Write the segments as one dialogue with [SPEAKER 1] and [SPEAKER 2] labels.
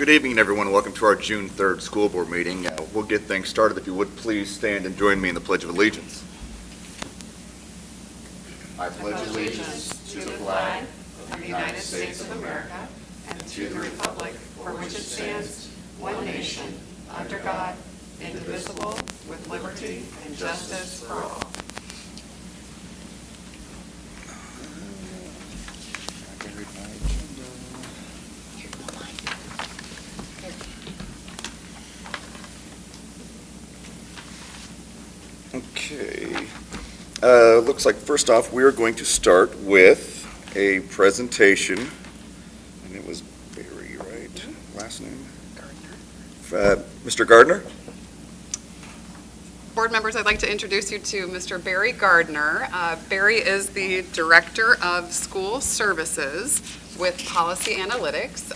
[SPEAKER 1] Good evening, everyone. Welcome to our June 3rd school board meeting. We'll get things started. If you would please stand and join me in the Pledge of Allegiance. I pledge allegiance to the flag of the United States of America and to the republic for which it stands, one nation, under God, indivisible, with liberty and justice for all. Okay. Looks like first off, we are going to start with a presentation, and it was Barry, right? Last name? Gardner. Mr. Gardner?
[SPEAKER 2] Board members, I'd like to introduce you to Mr. Barry Gardner. Barry is the Director of School Services with Policy Analytics.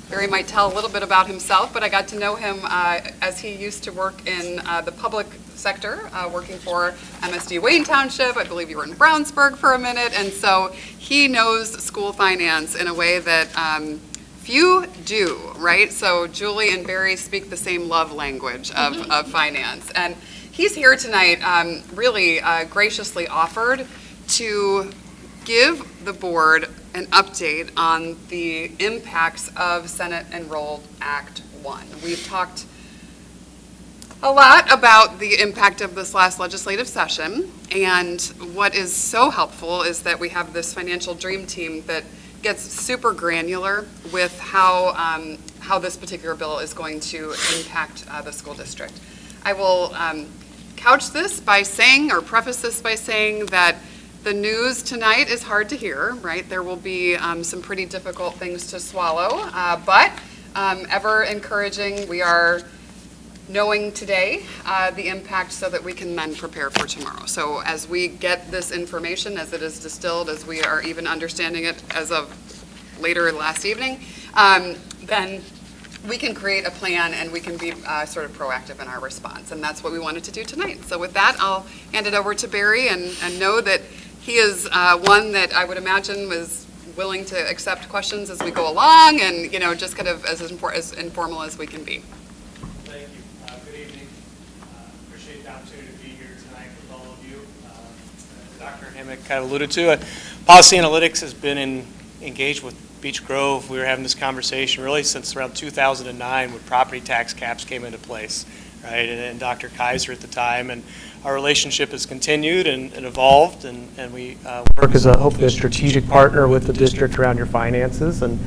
[SPEAKER 2] Barry might tell a little bit about himself, but I got to know him as he used to work in the public sector, working for MSD Wayne Township. I believe you were in Brownsburg for a minute, and so he knows school finance in a way that few do, right? So Julie and Barry speak the same love language of finance, and he's here tonight really graciously offered to give the board an update on the impacts of Senate Enrolled Act 1. We've talked a lot about the impact of this last legislative session, and what is so helpful is that we have this financial dream team that gets super granular with how this particular bill is going to impact the school district. I will couch this by saying, or preface this by saying, that the news tonight is hard to hear, right? There will be some pretty difficult things to swallow, but ever encouraging. We are knowing today the impact so that we can then prepare for tomorrow. So as we get this information, as it is distilled, as we are even understanding it as of later last evening, then we can create a plan and we can be sort of proactive in our response. And that's what we wanted to do tonight. So with that, I'll hand it over to Barry and know that he is one that I would imagine was willing to accept questions as we go along and, just kind of as informal as we can be.
[SPEAKER 3] Thank you. Good evening. Appreciate the opportunity to be here tonight with all of you. As Dr. Hammock kind of alluded to, Policy Analytics has been engaged with Beech Grove. We were having this conversation really since around 2009 when property tax caps came into place, right? And Dr. Kaiser at the time. And our relationship has continued and evolved, and we work as hopefully a strategic partner with the district around your finances. And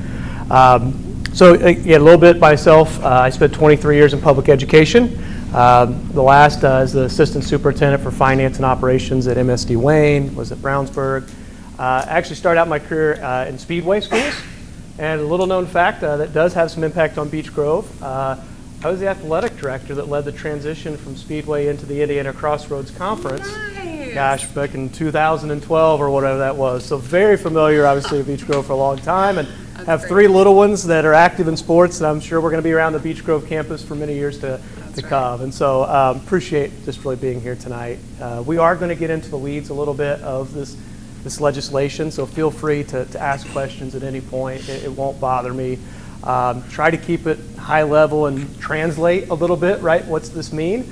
[SPEAKER 3] so a little bit myself, I spent 23 years in public education. The last as the assistant superintendent for finance and operations at MSD Wayne, was at Brownsburg. I actually started out my career in Speedway schools, and a little known fact that does have some impact on Beech Grove. I was the athletic director that led the transition from Speedway into the Indiana Crossroads Conference.
[SPEAKER 2] Nice.
[SPEAKER 3] Gosh, back in 2012 or whatever that was. So very familiar, obviously, with Beech Grove for a long time, and have three little ones that are active in sports, and I'm sure we're going to be around the Beech Grove campus for many years to come. And so appreciate just really being here tonight. We are going to get into the weeds a little bit of this legislation, so feel free to ask questions at any point. It won't bother me. Try to keep it high level and translate a little bit, right? What's this mean?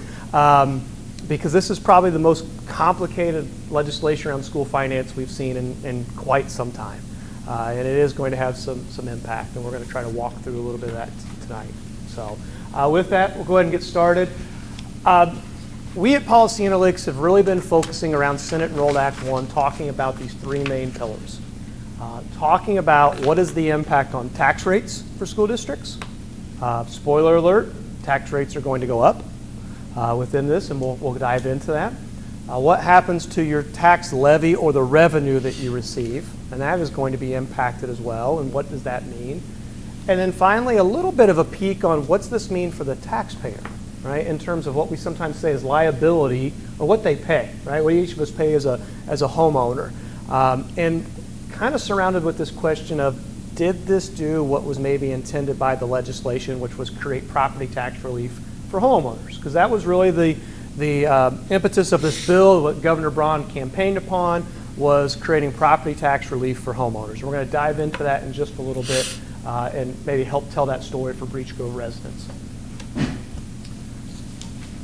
[SPEAKER 3] Because this is probably the most complicated legislation around school finance we've seen in quite some time. And it is going to have some impact, and we're going to try to walk through a little bit of that tonight. So with that, we'll go ahead and get started. We at Policy Analytics have really been focusing around Senate Enrolled Act 1, talking about these three main pillars. Talking about what is the impact on tax rates for school districts. Spoiler alert, tax rates are going to go up within this, and we'll dive into that. What happens to your tax levy or the revenue that you receive, and that is going to be impacted as well, and what does that mean? And then finally, a little bit of a peek on what's this mean for the taxpayer, right, in terms of what we sometimes say is liability, or what they pay, right, what each of us pay as a homeowner. And kind of surrounded with this question of, did this do what was maybe intended by the legislation, which was create property tax relief for homeowners? Because that was really the impetus of this bill. What Governor Braun campaigned upon was creating property tax relief for homeowners. We're going to dive into that in just a little bit. and maybe help tell that story for Beech Grove residents.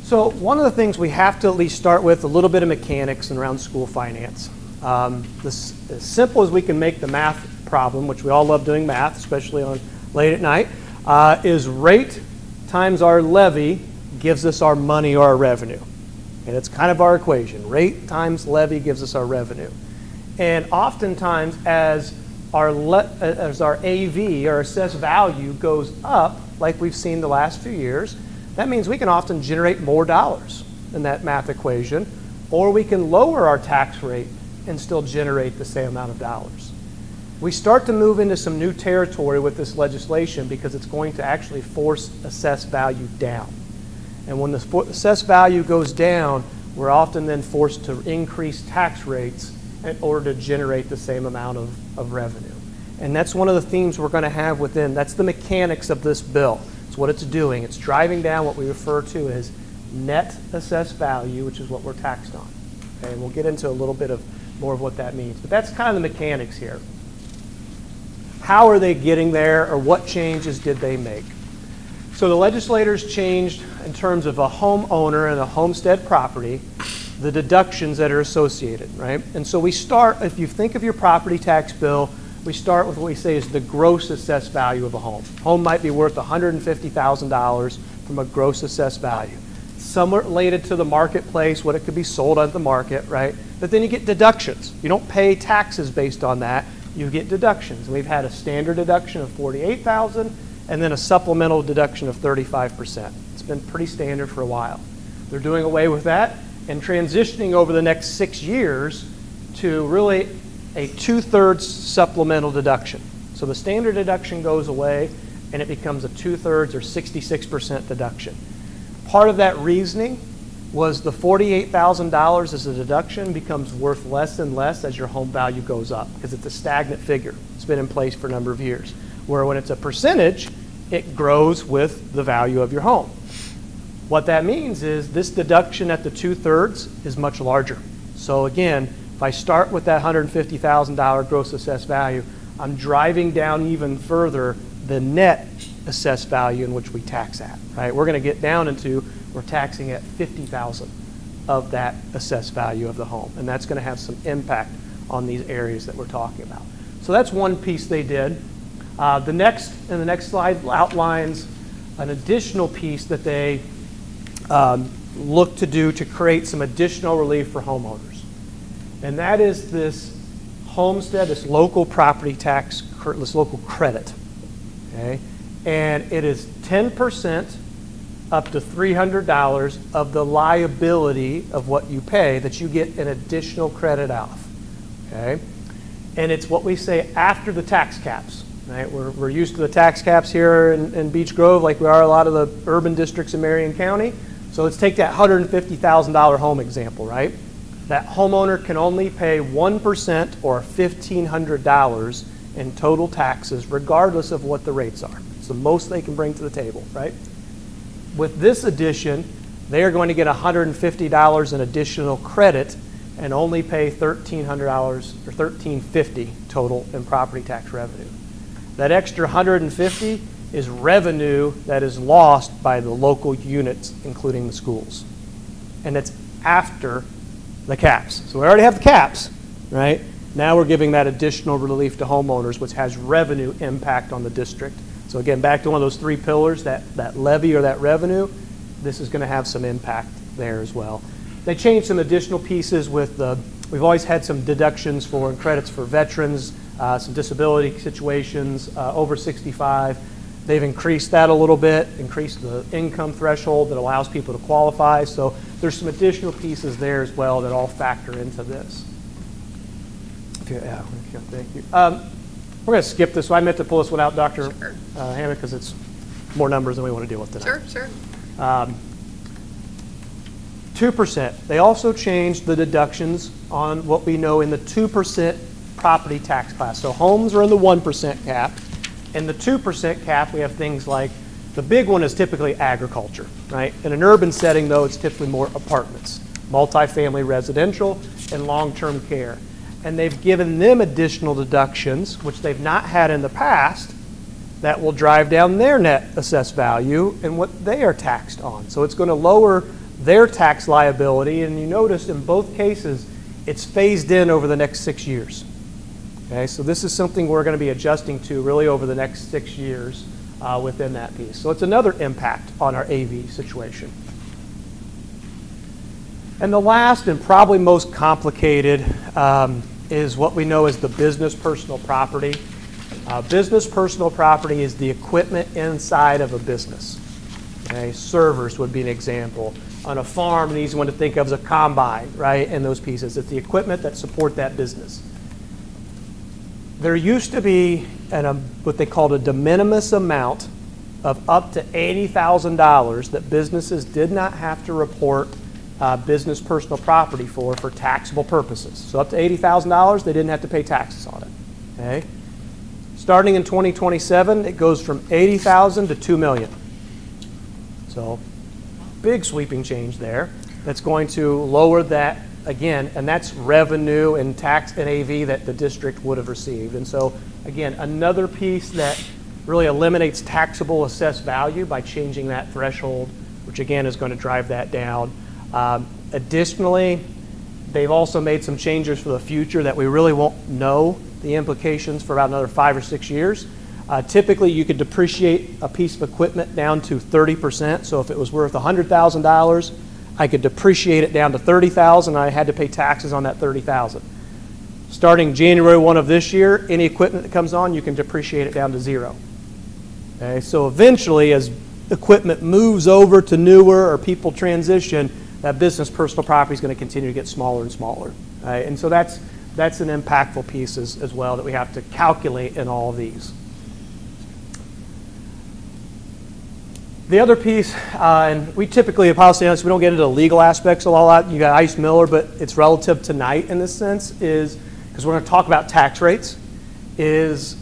[SPEAKER 3] So one of the things we have to at least start with a little bit of mechanics around school finance. As simple as we can make the math problem, which we all love doing math, especially on late at night, is rate times our levy gives us our money or our revenue. And it's kind of our equation. Rate times levy gives us our revenue. And oftentimes as our AV, our assessed value, goes up, like we've seen the last few years, that means we can often generate more dollars in that math equation, or we can lower our tax rate and still generate the same amount of dollars. We start to move into some new territory with this legislation because it's going to actually force assessed value down. And when the assessed value goes down, we're often then forced to increase tax rates in order to generate the same amount of revenue. And that's one of the themes we're going to have within, that's the mechanics of this bill. It's what it's doing. It's driving down what we refer to as net assessed value, which is what we're taxed on. Okay, and we'll get into a little bit of more of what that means. But that's kind of the mechanics here. How are they getting there, or what changes did they make? So the legislators changed, in terms of a homeowner and a homestead property, the deductions that are associated, right? And so we start, if you think of your property tax bill, we start with what we say is the gross assessed value of a home. Home might be worth $150,000 from a gross assessed value. Somewhat related to the marketplace, what it could be sold at the market, right? But then you get deductions. You don't pay taxes based on that. You get deductions. And we've had a standard deduction of $48,000 and then a supplemental deduction of 35%. It's been pretty standard for a while. They're doing away with that and transitioning over the next 6 years to really a 2/3 supplemental deduction. So the standard deduction goes away and it becomes a 2/3 or 66% deduction. Part of that reasoning was the $48,000 as a deduction becomes worth less and less as your home value goes up because it's a stagnant figure. It's been in place for a number of years. Where when it's a percentage, it grows with the value of your home. What that means is this deduction at the 2/3 is much larger. So again, if I start with that $150,000 gross assessed value, I'm driving down even further the net assessed value in which we tax at, right? We're going to get down into, we're taxing at $50,000 of that assessed value of the home. And that's going to have some impact on these areas that we're talking about. So that's one piece they did. The next slide outlines an additional piece that they look to do to create some additional relief for homeowners. And that is this homestead, this local property tax, this local credit. Okay? And it is 10% up to $300 of the liability of what you pay that you get an additional credit off. Okay? And it's what we say after the tax caps. Right? We're used to the tax caps here in Beech Grove like we are a lot of the urban districts in Marion County. So let's take that $150,000 home example, right? That homeowner can only pay 1% or $1,500 in total taxes regardless of what the rates are. It's the most they can bring to the table, right? With this addition, they are going to get $150 in additional credit and only pay $1,300 or $1,350 total in property tax revenue. That extra $150 is revenue that is lost by the local units, including the schools. And it's after the caps. So we already have the caps, right? Now we're giving that additional relief to homeowners, which has revenue impact on the district. So again, back to one of those three pillars, that levy or that revenue, this is going to have some impact there as well. They changed some additional pieces with we've always had some deductions for and credits for veterans, some disability situations, over 65. They've increased that a little bit, increased the income threshold that allows people to qualify. So there's some additional pieces there as well that all factor into this. Yeah, thank you. We're going to skip this. So I meant to pull this one out, Dr.
[SPEAKER 2] Sure.
[SPEAKER 3] Hammond, because it's more numbers than we want to deal with tonight.
[SPEAKER 2] Sure.
[SPEAKER 3] 2%. They also changed the deductions on what we know in the 2% property tax class. So homes are in the 1% cap. In the 2% cap, we have things like, the big one is typically agriculture, right? In an urban setting, though, it's typically more apartments, multifamily residential, and long-term care. And they've given them additional deductions, which they've not had in the past, that will drive down their net assessed value and what they are taxed on. So it's going to lower their tax liability, and you notice in both cases, it's phased in over the next 6 years. Okay, so this is something we're going to be adjusting to really over the next 6 years within that piece. So it's another impact on our AV situation. And the last and probably most complicated is what we know as the business personal property. Business personal property is the equipment inside of a business. Okay, servers would be an example. On a farm, an easy one to think of is a combine, right? And those pieces. It's the equipment that support that business. There used to be what they called a de minimis amount of up to $80,000 that businesses did not have to report business personal property for taxable purposes. So up to $80,000, they didn't have to pay taxes on it. Okay? Starting in 2027, it goes from $80,000 to $2 million. So big sweeping change there. That's going to lower that again, and that's revenue and tax and AV that the district would have received. And so again, another piece that really eliminates taxable assessed value by changing that threshold, which again is going to drive that down. Additionally, they've also made some changes for the future that we really won't know the implications for about another 5 or 6 years. Typically, you could depreciate a piece of equipment down to 30%. So if it was worth $100,000, I could depreciate it down to $30,000, and I had to pay taxes on that $30,000. Starting January 1 of this year, any equipment that comes on, you can depreciate it down to 0. Okay, so eventually, as equipment moves over to newer or people transition, that business personal property is going to continue to get smaller and smaller. Right? And so that's an impactful piece as well that we have to calculate in all of these. The other piece, and we typically, at policy analysts, we don't get into the legal aspects a lot. You got Ice Miller, but it's relative tonight in this sense, is because we're going to talk about tax rates, is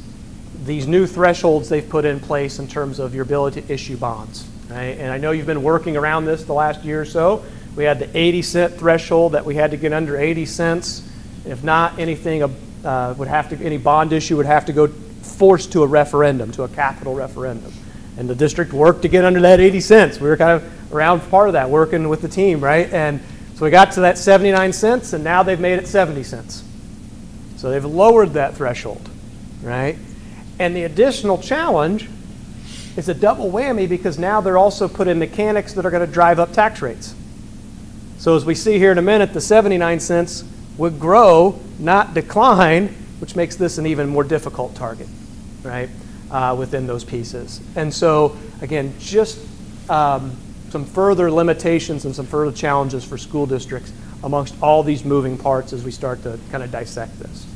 [SPEAKER 3] these new thresholds they've put in place in terms of your ability to issue bonds. Right? And I know you've been working around this the last year or so. We had the 80-cent threshold that we had to get under 80 cents. If not, anything any bond issue would have to go forced to a referendum, to a capital referendum. And the district worked to get under that 80 cents. We were kind of around part of that, working with the team, right? And so we got to that 79 cents, and now they've made it 70 cents. So they've lowered that threshold, right? And the additional challenge is a double whammy because now they're also put in mechanics that are going to drive up tax rates. So as we see here in a minute, the 79 cents would grow, not decline, which makes this an even more difficult target, right? Within those pieces. And so, again, just some further limitations and some further challenges for school districts amongst all these moving parts as we start to kind of dissect this.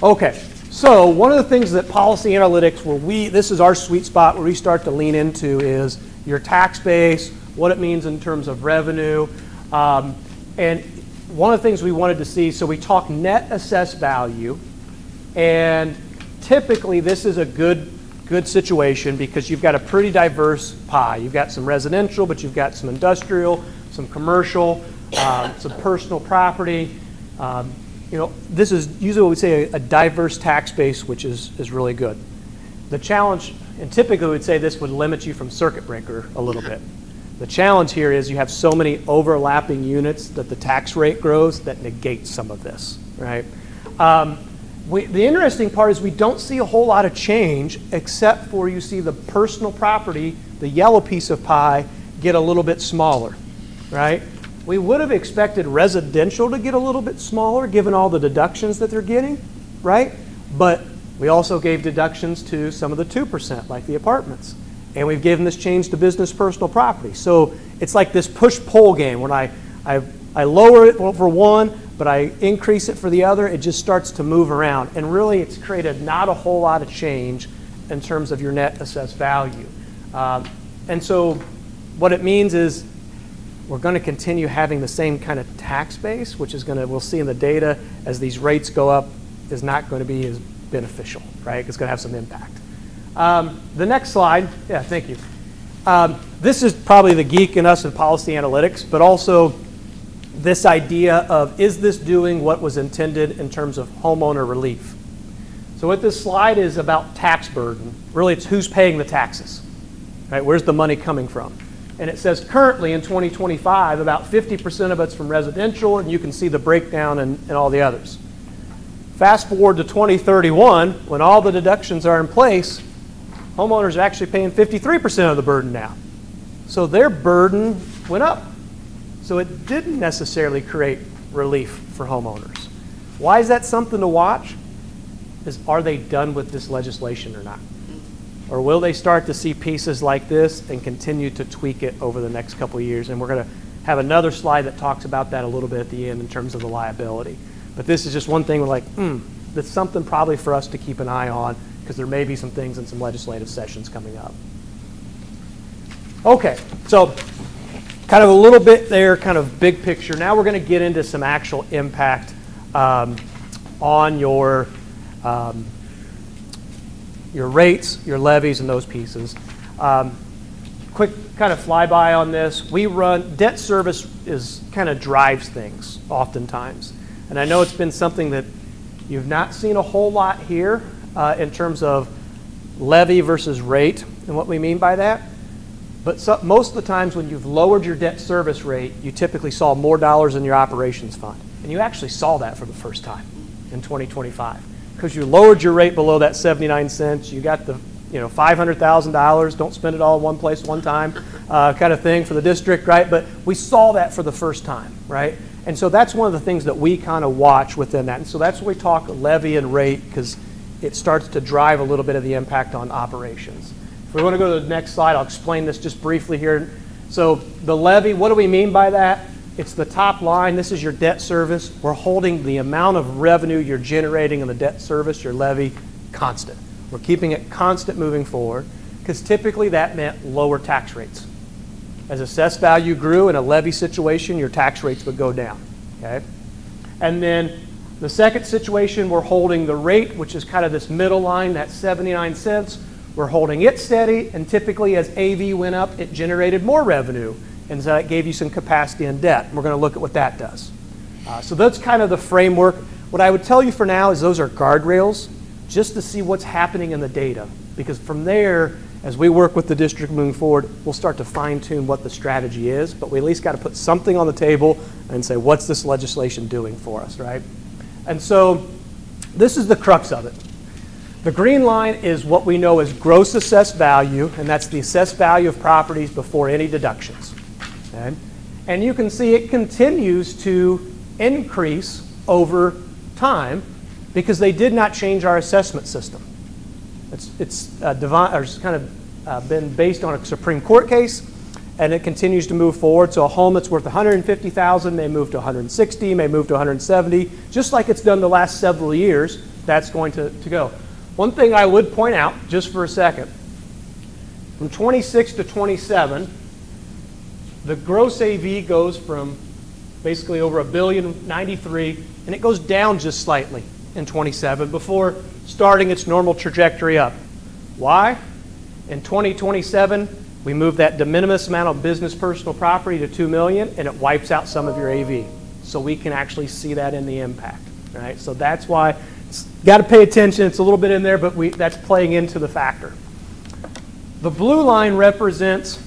[SPEAKER 3] Okay, so one of the things that policy analytics, this is our sweet spot where we start to lean into is your tax base, what it means in terms of revenue, and one of the things we wanted to see, so we talk net assessed value, and typically, this is a good situation because you've got a pretty diverse pie. You've got some residential, but you've got some industrial, some commercial, some personal property. This is usually what we say a diverse tax base, which is really good. The challenge, and typically we'd say this would limit you from circuit breaker a little bit. The challenge here is you have so many overlapping units that the tax rate grows that negates some of this, right? The interesting part is we don't see a whole lot of change except for you see the personal property, the yellow piece of pie, get a little bit smaller, right? We would have expected residential to get a little bit smaller given all the deductions that they're getting, right? But we also gave deductions to some of the 2%, like the apartments. And we've given this change to business personal property. So it's like this push-pull game when I lower it for one, but I increase it for the other, it just starts to move around. And really, it's created not a whole lot of change in terms of your net assessed value. And so what it means is we're going to continue having the same kind of tax base, which is we'll see in the data as these rates go up, is not going to be as beneficial, right? It's going to have some impact. The next slide, yeah, thank you. This is probably the geek in us in policy analytics, but also this idea of, is this doing what was intended in terms of homeowner relief? So what this slide is about tax burden. Really, it's who's paying the taxes, right? Where's the money coming from? And it says currently in 2025, about 50% of it's from residential, and you can see the breakdown and all the others. Fast forward to 2031, when all the deductions are in place, homeowners are actually paying 53% of the burden now. So their burden went up. So it didn't necessarily create relief for homeowners. Why is that something to watch? Are they done with this legislation or not? Or will they start to see pieces like this and continue to tweak it over the next couple of years? And we're going to have another slide that talks about that a little bit at the end in terms of the liability. But this is just one thing we're like, that's something probably for us to keep an eye on, because there may be some things in some legislative sessions coming up. Okay, so kind of a little bit there, kind of big picture. Now we're going to get into some actual impact on your rates, your levies, and those pieces. Quick kind of flyby on this. We run, debt service kind of drives things oftentimes. And I know it's been something that you've not seen a whole lot here in terms of levy versus rate and what we mean by that. But most of the times when you've lowered your debt service rate, you typically saw more dollars in your operations fund. And you actually saw that for the first time in 2025. Because you lowered your rate below that 79 cents, you got the $500,000, don't spend it all in one place one time kind of thing for the district, right? But we saw that for the first time, right? And so that's one of the things that we kind of watch within that. And so that's when we talk levy and rate, because it starts to drive a little bit of the impact on operations. If we want to go to the next slide, I'll explain this just briefly here. So the levy, what do we mean by that? It's the top line. This is your debt service. We're holding the amount of revenue you're generating in the debt service, your levy, constant. We're keeping it constant moving forward, because typically that meant lower tax rates. As assessed value grew in a levy situation, your tax rates would go down. Okay? And then the second situation, we're holding the rate, which is kind of this middle line, that 79 cents. We're holding it steady, and typically as AV went up, it generated more revenue, and so that gave you some capacity in debt. We're going to look at what that does. So that's kind of the framework. What I would tell you for now is those are guardrails, just to see what's happening in the data, because from there, as we work with the district moving forward, we'll start to fine-tune what the strategy is, but we at least got to put something on the table and say, what's this legislation doing for us, right? And so this is the crux of it. The green line is what we know as gross assessed value, and that's the assessed value of properties before any deductions. Okay? And you can see it continues to increase over time because they did not change our assessment system. It's kind of been based on a Supreme Court case, and it continues to move forward. So a home that's worth $150,000 may move to $160,000, may move to $170,000, just like it's done the last several years. That's going to go. One thing I would point out, just for a second, from 26 to 27, the gross AV goes from basically over $1,093,000,000, and it goes down just slightly in 27 before starting its normal trajectory up. Why? In 2027, we move that de minimis amount of business personal property to $2 million, and it wipes out some of your AV. So we can actually see that in the impact. Right? So that's why it's got to pay attention. It's a little bit in there, but that's playing into the factor. The blue line represents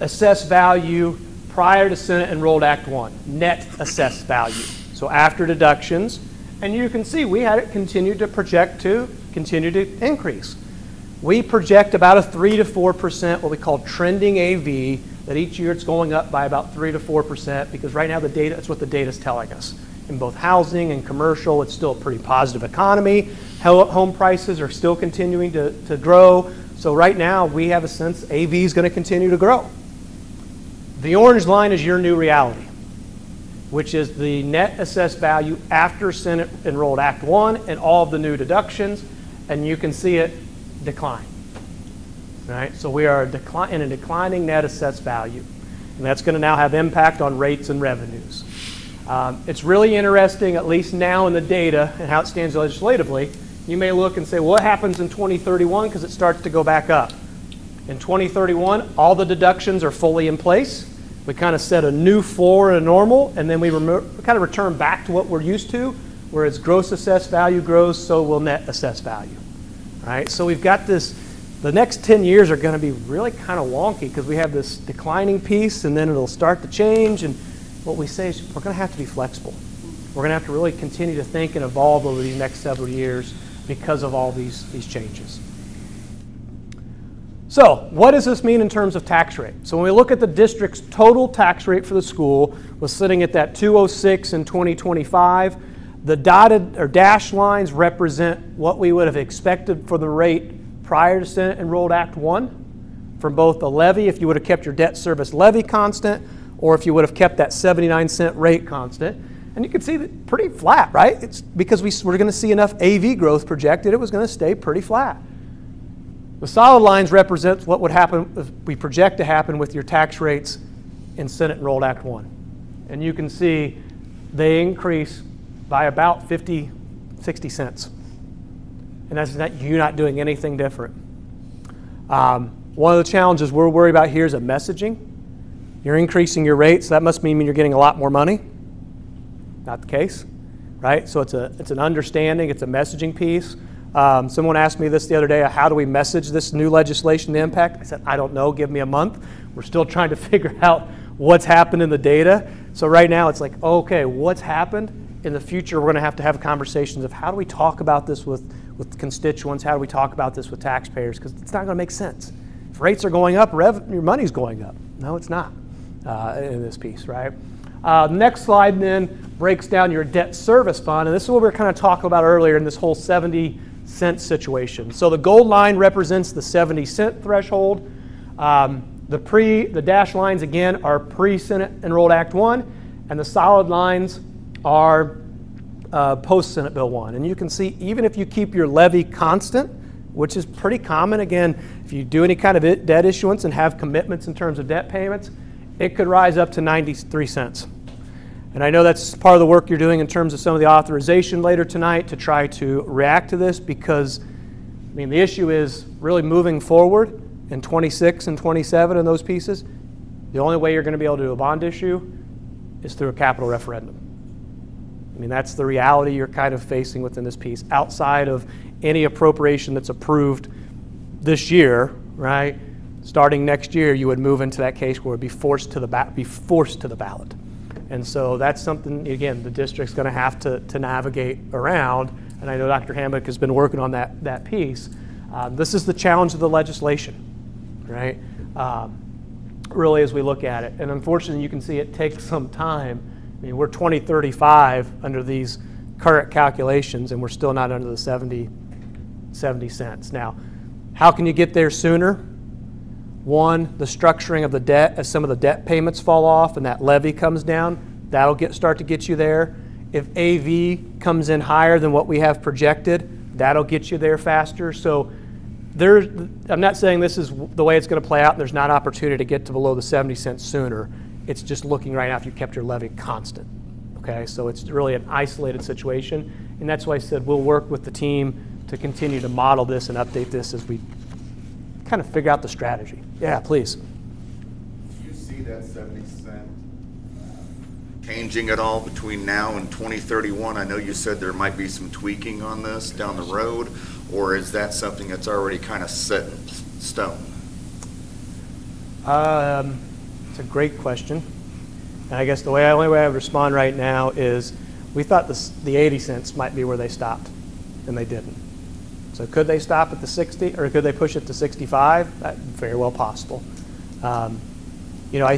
[SPEAKER 3] assessed value prior to Senate Enrolled Act 1, net assessed value. So after deductions. And you can see we had it continue to project to continue to increase. We project about a 3 to 4%, what we call trending AV, that each year it's going up by about 3 to 4%, because right now that's what the data is telling us. In both housing and commercial, it's still a pretty positive economy. Home prices are still continuing to grow. So right now we have a sense AV is going to continue to grow. The orange line is your new reality, which is the net assessed value after Senate Enrolled Act 1 and all of the new deductions, and you can see it decline. Right? So we are in a declining net assessed value, and that's going to now have impact on rates and revenues. It's really interesting, at least now in the data and how it stands legislatively. You may look and say, well, what happens in 2031? Because it starts to go back up. In 2031, all the deductions are fully in place. We kind of set a new floor and a normal, and then we kind of return back to what we're used to. where its gross assessed value grows, so will net assessed value. All right, so we've got this, the next 10 years are going to be really kind of wonky because we have this declining piece and then it'll start to change. And what we say is we're going to have to be flexible. We're going to have to really continue to think and evolve over these next several years because of all these changes. So what does this mean in terms of tax rate? So when we look at the district's total tax rate for the school, was sitting at that 206 in 2025. The dotted or dashed lines represent what we would have expected for the rate prior to Senate Enrolled Act 1 from both the levy, if you would have kept your debt service levy constant, or if you would have kept that 79-cent rate constant. And you can see that pretty flat, right? It's because we're going to see enough AV growth projected, it was going to stay pretty flat. The solid lines represent what would happen if we project to happen with your tax rates in Senate Enrolled Act 1. And you can see they increase by about 50, 60 cents. And that's not, you're not doing anything different. One of the challenges we're worried about here is a messaging. You're increasing your rates, so that must mean you're getting a lot more money. Not the case, right? So it's an understanding, it's a messaging piece. Someone asked me this the other day, how do we message this new legislation, the impact? I said, I don't know, give me a month. We're still trying to figure out what's happened in the data. So right now it's like, okay, what's happened? In the future, we're going to have conversations of how do we talk about this with constituents, how do we talk about this with taxpayers, because it's not going to make sense. If rates are going up, your money's going up. No, it's not in this piece, right? Next slide then breaks down your debt service fund, and this is what we were kind of talking about earlier in this whole 70-cent situation. So the gold line represents the 70-cent threshold. The dashed lines, again, are pre-Senate Enrolled Act 1, and the solid lines are post-Senate Bill 1. And you can see, even if you keep your levy constant, which is pretty common, again, if you do any kind of debt issuance and have commitments in terms of debt payments, it could rise up to 93 cents. And I know that's part of the work you're doing in terms of some of the authorization later tonight to try to react to this, because, I mean, the issue is really moving forward in 26 and 27 and those pieces. The only way you're going to be able to do a bond issue is through a capital referendum. I mean, that's the reality you're kind of facing within this piece. Outside of any appropriation that's approved this year, right? Starting next year, you would move into that case where it would be forced to the ballot. And so that's something, again, the district's going to have to navigate around. And I know Dr. Hammock has been working on that piece. This is the challenge of the legislation, right? Really, as we look at it. And unfortunately, you can see it takes some time. I mean, we're 2035 under these current calculations, and we're still not under the 70 cents. Now, how can you get there sooner? One, the structuring of the debt, as some of the debt payments fall off and that levy comes down, that'll start to get you there. If AV comes in higher than what we have projected, that'll get you there faster. So I'm not saying this is the way it's going to play out and there's not opportunity to get to below the 70 cents sooner. It's just looking right now if you kept your levy constant. Okay, so it's really an isolated situation. And that's why I said we'll work with the team to continue to model this and update this as we kind of figure out the strategy. Yeah, please.
[SPEAKER 4] Do you see that 70 cent changing at all between now and 2031? I know you said there might be some tweaking on this down the road, or is that something that's already kind of set in stone?
[SPEAKER 3] It's a great question. And I guess the only way I would respond right now is we thought the 80 cents might be where they stopped, and they didn't. So could they stop at the 60, or could they push it to 65? That's very well possible. I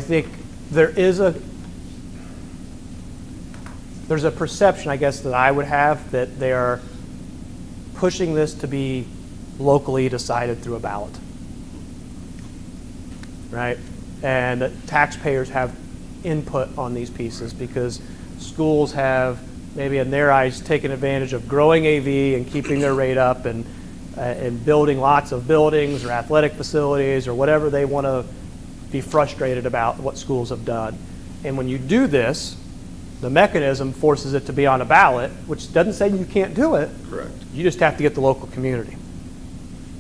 [SPEAKER 3] think there's a perception, I guess, that I would have that they are pushing this to be locally decided through a ballot, right? And that taxpayers have input on these pieces because schools have maybe in their eyes taken advantage of growing AV and keeping their rate up and building lots of buildings or athletic facilities or whatever they want to be frustrated about what schools have done. And when you do this, the mechanism forces it to be on a ballot, which doesn't say you can't do it.
[SPEAKER 4] Correct.
[SPEAKER 3] You just have to get the local community.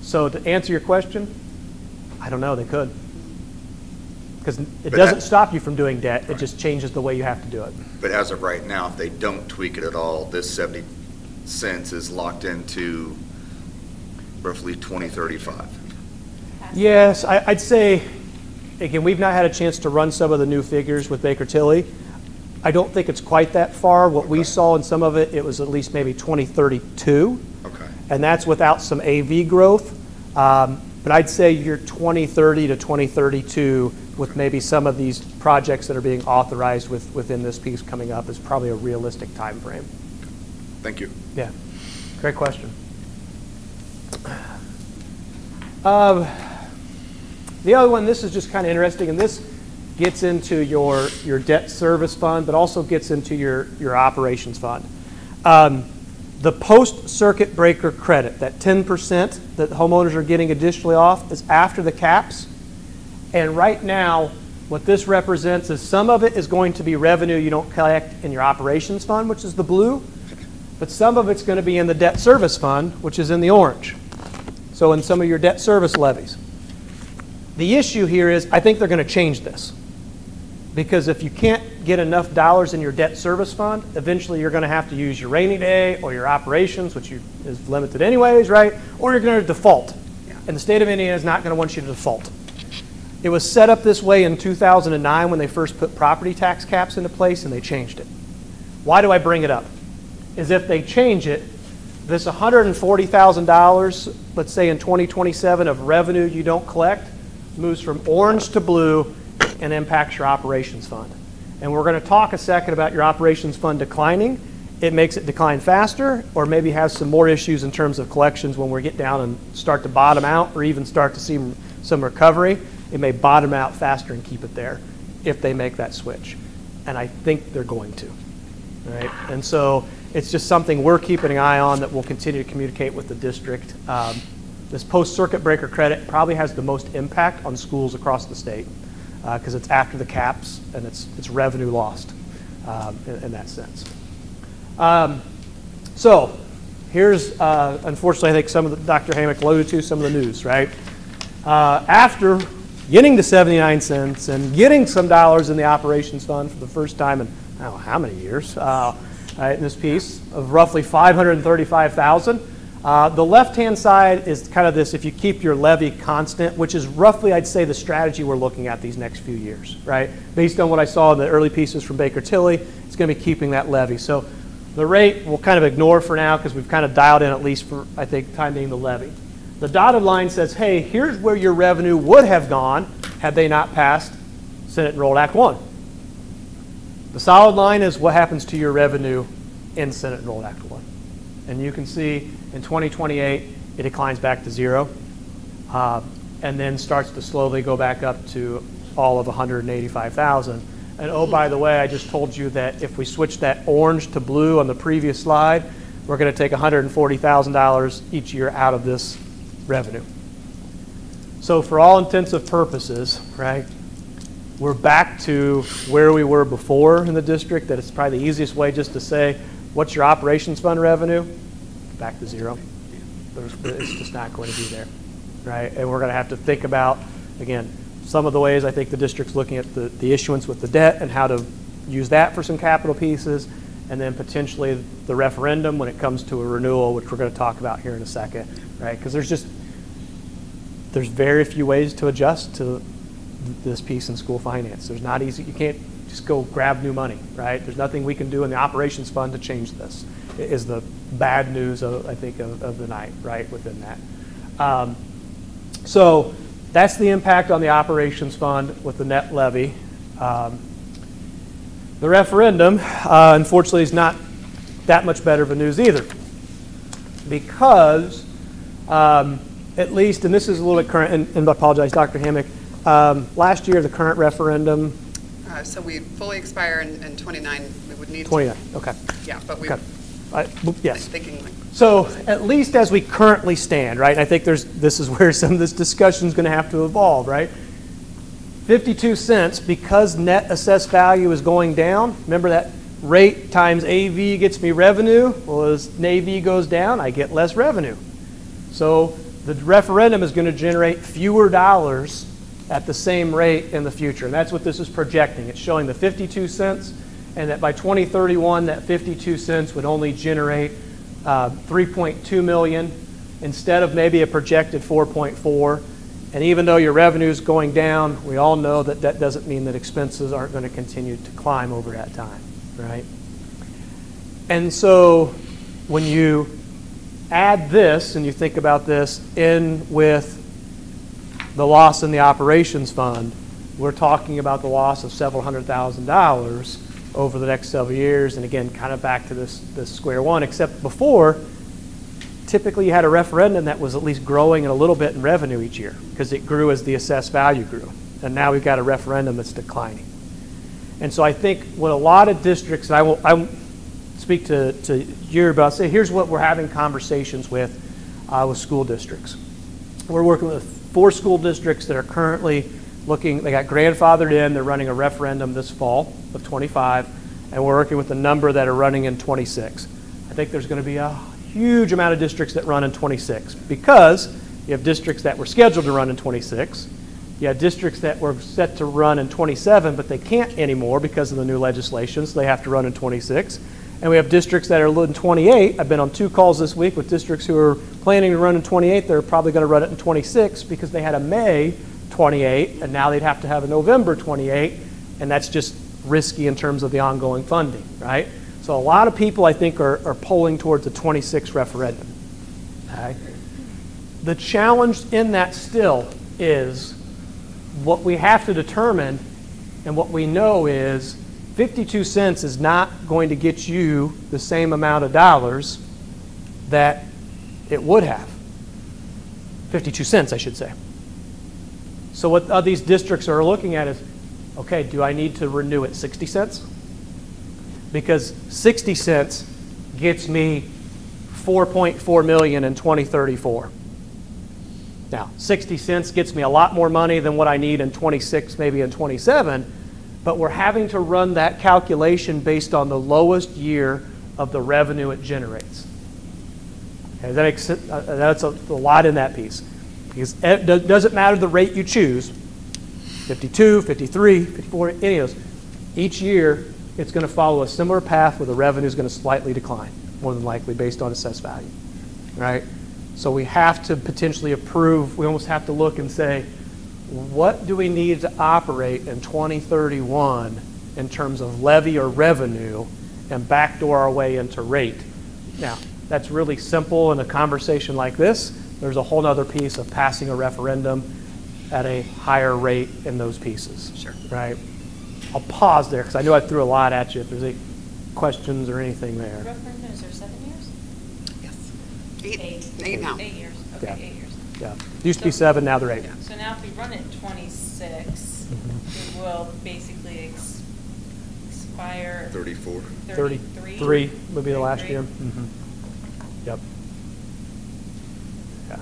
[SPEAKER 3] So to answer your question, I don't know, they could. Because it
[SPEAKER 4] But
[SPEAKER 3] doesn't
[SPEAKER 4] that-
[SPEAKER 3] stop you from doing debt, it just changes the way you have to do it.
[SPEAKER 4] But as of right now, if they don't tweak it at all, this 70 cents is locked into roughly 2035.
[SPEAKER 3] Yes, I'd say, again, we've not had a chance to run some of the new figures with Baker Tilly. I don't think it's quite that far. What we
[SPEAKER 4] Okay.
[SPEAKER 3] saw in some of it, it was at least maybe 2032,
[SPEAKER 4] Okay.
[SPEAKER 3] and that's without some AV growth. But I'd say you're 2030 to 2032 with maybe some of these projects that are being authorized within this piece coming up is probably a realistic time frame.
[SPEAKER 4] Thank you.
[SPEAKER 3] Yeah, great question. The other one, this is just kind of interesting, and this gets into your debt service fund, but also gets into your operations fund. The post-circuit breaker credit, that 10% that homeowners are getting additionally off, is after the caps. And right now, what this represents is some of it is going to be revenue you don't collect in your operations fund, which is the blue, but some of it's going to be in the debt service fund, which is in the orange. So in some of your debt service levies. The issue here is I think they're going to change this. Because if you can't get enough dollars in your debt service fund, eventually you're going to have to use your rainy day or your operations, which is limited anyways, right? Or you're going to default. And the state of Indiana is not going to want you to default. It was set up this way in 2009 when they first put property tax caps into place, and they changed it. Why do I bring it up? Is if they change it, this $140,000, let's say in 2027, of revenue you don't collect, moves from orange to blue and impacts your operations fund. And we're going to talk a second about your operations fund declining. It makes it decline faster, or maybe has some more issues in terms of collections when we get down and start to bottom out, or even start to see some recovery. It may bottom out faster and keep it there if they make that switch. And I think they're going to. Right? And so it's just something we're keeping an eye on that we'll continue to communicate with the district. This post-circuit breaker credit probably has the most impact on schools across the state because it's after the caps and it's revenue lost in that sense. So here's, unfortunately, I think some of the, Dr. Hammock alluded to some of the news, right? After getting to 79 cents and getting some dollars in the operations fund for the first time in I don't know how many years, in this piece of roughly $535,000. The left-hand side is kind of this, if you keep your levy constant, which is roughly, I'd say, the strategy we're looking at these next few years, right? Based on what I saw in the early pieces from Baker Tilly, it's going to be keeping that levy. So the rate we'll kind of ignore for now because we've kind of dialed in at least for, I think, time being the levy. The dotted line says, hey, here's where your revenue would have gone had they not passed Senate Enrolled Act 1. The solid line is what happens to your revenue in Senate Enrolled Act 1. And you can see in 2028, it declines back to zero, and then starts to slowly go back up to all of 185,000. And oh, by the way, I just told you that if we switch that orange to blue on the previous slide, we're going to take $140,000 each year out of this revenue. So for all intensive purposes, right, we're back to where we were before in the district, that it's probably the easiest way just to say, what's your operations fund revenue? Back to zero. It's just not going to be there, right? And we're going to have to think about, again, some of the ways I think the district's looking at the issuance with the debt and how to use that for some capital pieces, and then potentially the referendum when it comes to a renewal, which we're going to talk about here in a second, right? Because there's very few ways to adjust to this piece in school finance. There's not easy, you can't just go grab new money, right? There's nothing we can do in the operations fund to change this, is the bad news, I think, of the night, right, within that. So that's the impact on the operations fund with the net levy. The referendum, unfortunately, is not that much better of a news either, because at least, and this is a little bit current, and I apologize, Dr. Hammock, last year the current referendum.
[SPEAKER 2] So we fully expire in 29. We would need
[SPEAKER 3] 29, okay.
[SPEAKER 2] Yeah, but we.
[SPEAKER 3] Okay. Yes.
[SPEAKER 2] Thinking like.
[SPEAKER 3] So at least as we currently stand, right? I think this is where some of this discussion is going to have to evolve, right? 52 cents because net assessed value is going down. Remember that rate times AV gets me revenue. Well, as AV goes down, I get less revenue. So the referendum is going to generate fewer dollars at the same rate in the future. And that's what this is projecting. It's showing the 52 cents, and that by 2031, that 52 cents would only generate 3.2 million instead of maybe a projected 4.4. And even though your revenue is going down, we all know that that doesn't mean that expenses aren't going to continue to climb over that time, right? And so when you add this and you think about this in with the loss in the operations fund, we're talking about the loss of several $100,000 over the next several years. And again, kind of back to this square one, except before, typically you had a referendum that was at least growing a little bit in revenue each year because it grew as the assessed value grew. And now we've got a referendum that's declining. And so I think what a lot of districts, and I won't speak to you, but I'll say here's what we're having conversations with school districts. We're working with 4 school districts that are currently looking, they got grandfathered in, they're running a referendum this fall of 25, and we're working with a number that are running in 26. I think there's going to be a huge amount of districts that run in 26 because you have districts that were scheduled to run in 26. You have districts that were set to run in 27, but they can't anymore because of the new legislation, so they have to run in 26. And we have districts that are in 28. I've been on 2 calls this week with districts who are planning to run in 28. They're probably going to run it in 26 because they had a May 28, and now they'd have to have a November 28, and that's just risky in terms of the ongoing funding, right? So a lot of people, I think, are pulling towards a 26 referendum. Okay? The challenge in that still is what we have to determine, and what we know is 52 cents is not going to get you the same amount of dollars that it would have. 52 cents, I should say. So what these districts are looking at is, okay, do I need to renew at 60 cents? Because 60 cents gets me 4.4 million in 2034. Now, 60 cents gets me a lot more money than what I need in 26, maybe in 27, but we're having to run that calculation based on the lowest year of the revenue it generates. Okay, that makes sense? That's a lot in that piece. Because it doesn't matter the rate you choose, 52, 53, 54, any of those. Each year, it's going to follow a similar path where the revenue is going to slightly decline, more than likely, based on assessed value, right? So we have to potentially approve, we almost have to look and say, what do we need to operate in 2031 in terms of levy or revenue and backdoor our way into rate? Now, that's really simple in a conversation like this. There's a whole other piece of passing a referendum at a higher rate in those pieces.
[SPEAKER 2] Sure.
[SPEAKER 3] Right? I'll pause there because I know I threw a lot at you if there's any questions or anything there.
[SPEAKER 1] Referendum, is there 7 years?
[SPEAKER 2] Yes.
[SPEAKER 1] 8.
[SPEAKER 2] 8 now.
[SPEAKER 1] 8 years, okay,
[SPEAKER 3] Yeah.
[SPEAKER 1] 8 years.
[SPEAKER 3] Yeah. It used to be 7, now they're 8.
[SPEAKER 1] So now if we run it 26, it will basically expire
[SPEAKER 4] 34.
[SPEAKER 3] 33 would be the last
[SPEAKER 1] 33?
[SPEAKER 3] year. Yep. Yeah.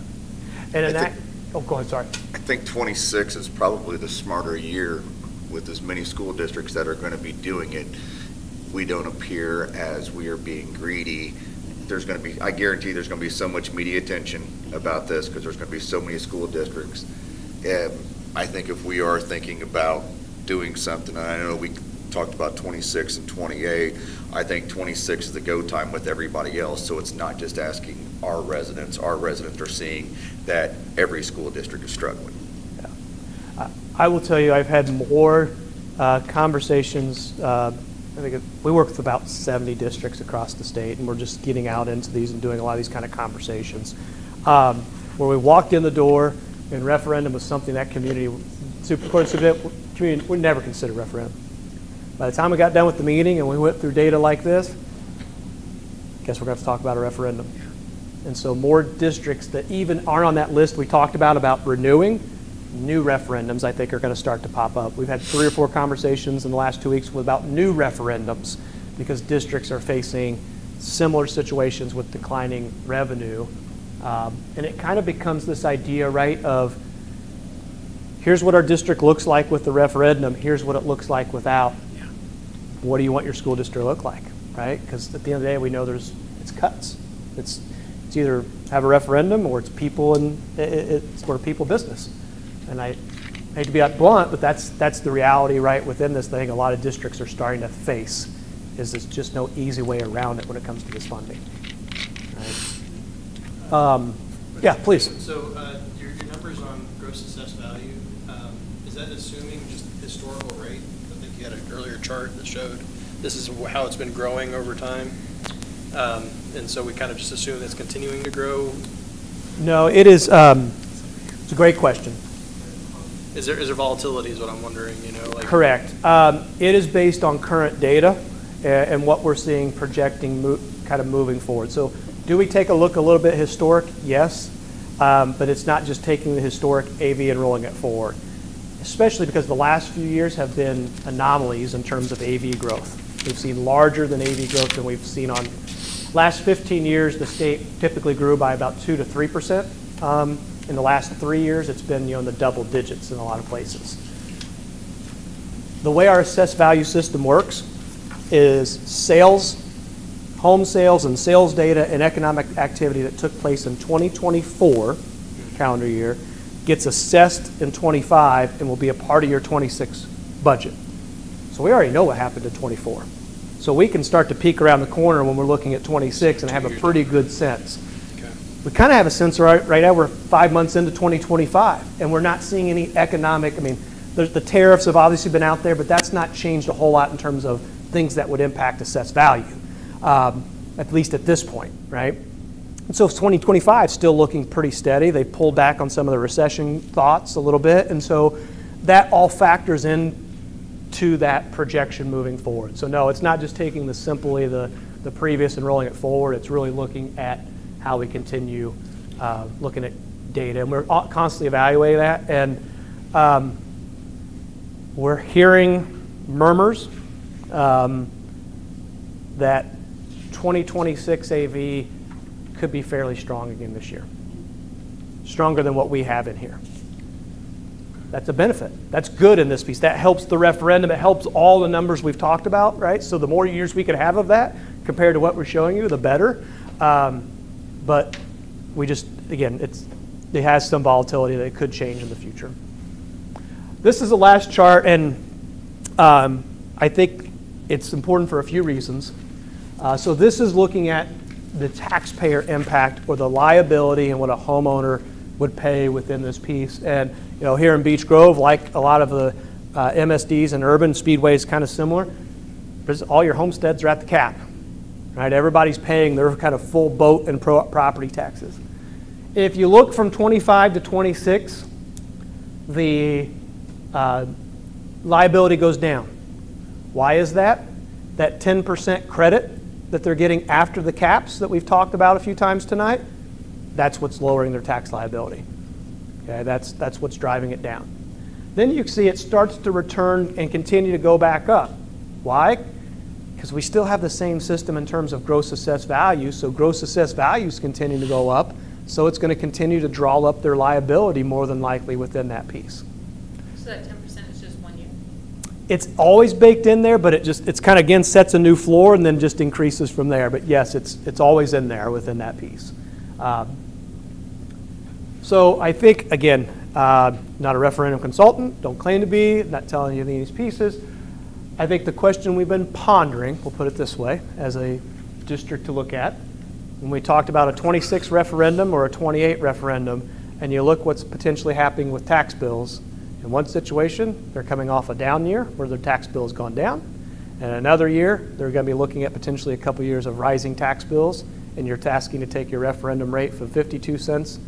[SPEAKER 3] And in that, oh, go ahead, sorry.
[SPEAKER 4] I think 26 is probably the smarter year with as many school districts that are going to be doing it. We don't appear as we are being greedy. There's going to be, I guarantee there's going to be so much media attention about this because there's going to be so many school districts. And I think if we are thinking about doing something, and I know we talked about 26 and 28, I think 26 is the go time with everybody else. So it's not just asking our residents. Our residents are seeing that every school district is struggling.
[SPEAKER 3] Yeah. I will tell you, I've had more conversations. I think we work with about 70 districts across the state, and we're just getting out into these and doing a lot of these kind of conversations. Where we walked in the door, and referendum was something that community would never consider referendum. By the time we got done with the meeting and we went through data like this, guess we're going to have to talk about a referendum. And so more districts that even aren't on that list we talked about renewing, new referendums, I think, are going to start to pop up. We've had 3 or 4 conversations in the last 2 weeks about new referendums because districts are facing similar situations with declining revenue. And it kind of becomes this idea, right, of here's what our district looks like with the referendum, here's what it looks like without. What do you want your school district to look like, right? Because at the end of the day, we know it's cuts. It's either have a referendum or it's people and it's for people business. And I hate to be blunt, but that's the reality right within this thing a lot of districts are starting to face, is there's just no easy way around it when it comes to this funding. Right? Yeah, please.
[SPEAKER 5] So your numbers on gross assessed value, is that assuming just historical rate? I think you had an earlier chart that showed this is how it's been growing over time. And so we kind of just assume it's continuing to grow.
[SPEAKER 3] No, it is, it's a great question.
[SPEAKER 5] Is there volatility is what I'm wondering, like.
[SPEAKER 3] Correct. It is based on current data and what we're seeing projecting kind of moving forward. So do we take a look a little bit historic? Yes, but it's not just taking the historic AV and rolling it forward, especially because the last few years have been anomalies in terms of AV growth. We've seen larger than AV growth than we've seen on last 15 years. The state typically grew by about 2 to 3%. In the last 3 years, it's been in the double digits in a lot of places. The way our assessed value system works is sales, home sales and sales data and economic activity that took place in 2024 calendar year gets assessed in 25 and will be a part of your 26 budget. So we already know what happened in 24. So we can start to peek around the corner when we're looking at 26 and have a pretty good sense. We kind of have a sense right now, we're 5 months into 2025, and we're not seeing any economic, the tariffs have obviously been out there, but that's not changed a whole lot in terms of things that would impact assessed value, at least at this point, right? And so 2025 is still looking pretty steady. They pulled back on some of the recession thoughts a little bit, and so that all factors in to that projection moving forward. So no, it's not just taking simply the previous and rolling it forward. It's really looking at how we continue looking at data, and we're constantly evaluating that. And we're hearing murmurs that 2026 AV could be fairly strong again this year, stronger than what we have in here. That's a benefit. That's good in this piece. That helps the referendum. It helps all the numbers we've talked about, right? So the more years we could have of that compared to what we're showing you, the better. But we just, again, it has some volatility that could change in the future. This is the last chart, and I think it's important for a few reasons. So this is looking at the taxpayer impact or the liability and what a homeowner would pay within this piece. And here in Beech Grove, like a lot of the MSDs and urban speedways, kind of similar, all your homesteads are at the cap. Right, everybody's paying their kind of full boat and property taxes. If you look from 25 to 26, the liability goes down. Why is that? That 10% credit that they're getting after the caps that we've talked about a few times tonight, that's what's lowering their tax liability. Okay, that's what's driving it down. Then you see it starts to return and continue to go back up. Why? Because we still have the same system in terms of gross assessed value, so gross assessed values continue to go up, so it's going to continue to draw up their liability more than likely within that piece.
[SPEAKER 6] So that 10% is just 1 year?
[SPEAKER 3] It's always baked in there, but it's kind of, again, sets a new floor and then just increases from there. But yes, it's always in there within that piece. So I think, again, not a referendum consultant, don't claim to be, not telling you these pieces. I think the question we've been pondering, we'll put it this way, as a district to look at, when we talked about a 26 referendum or a 28 referendum, and you look what's potentially happening with tax bills, in one situation, they're coming off a down year where their tax bill has gone down, and another year, they're going to be looking at potentially a couple years of rising tax bills, and you're asking to take your referendum rate from 52 cents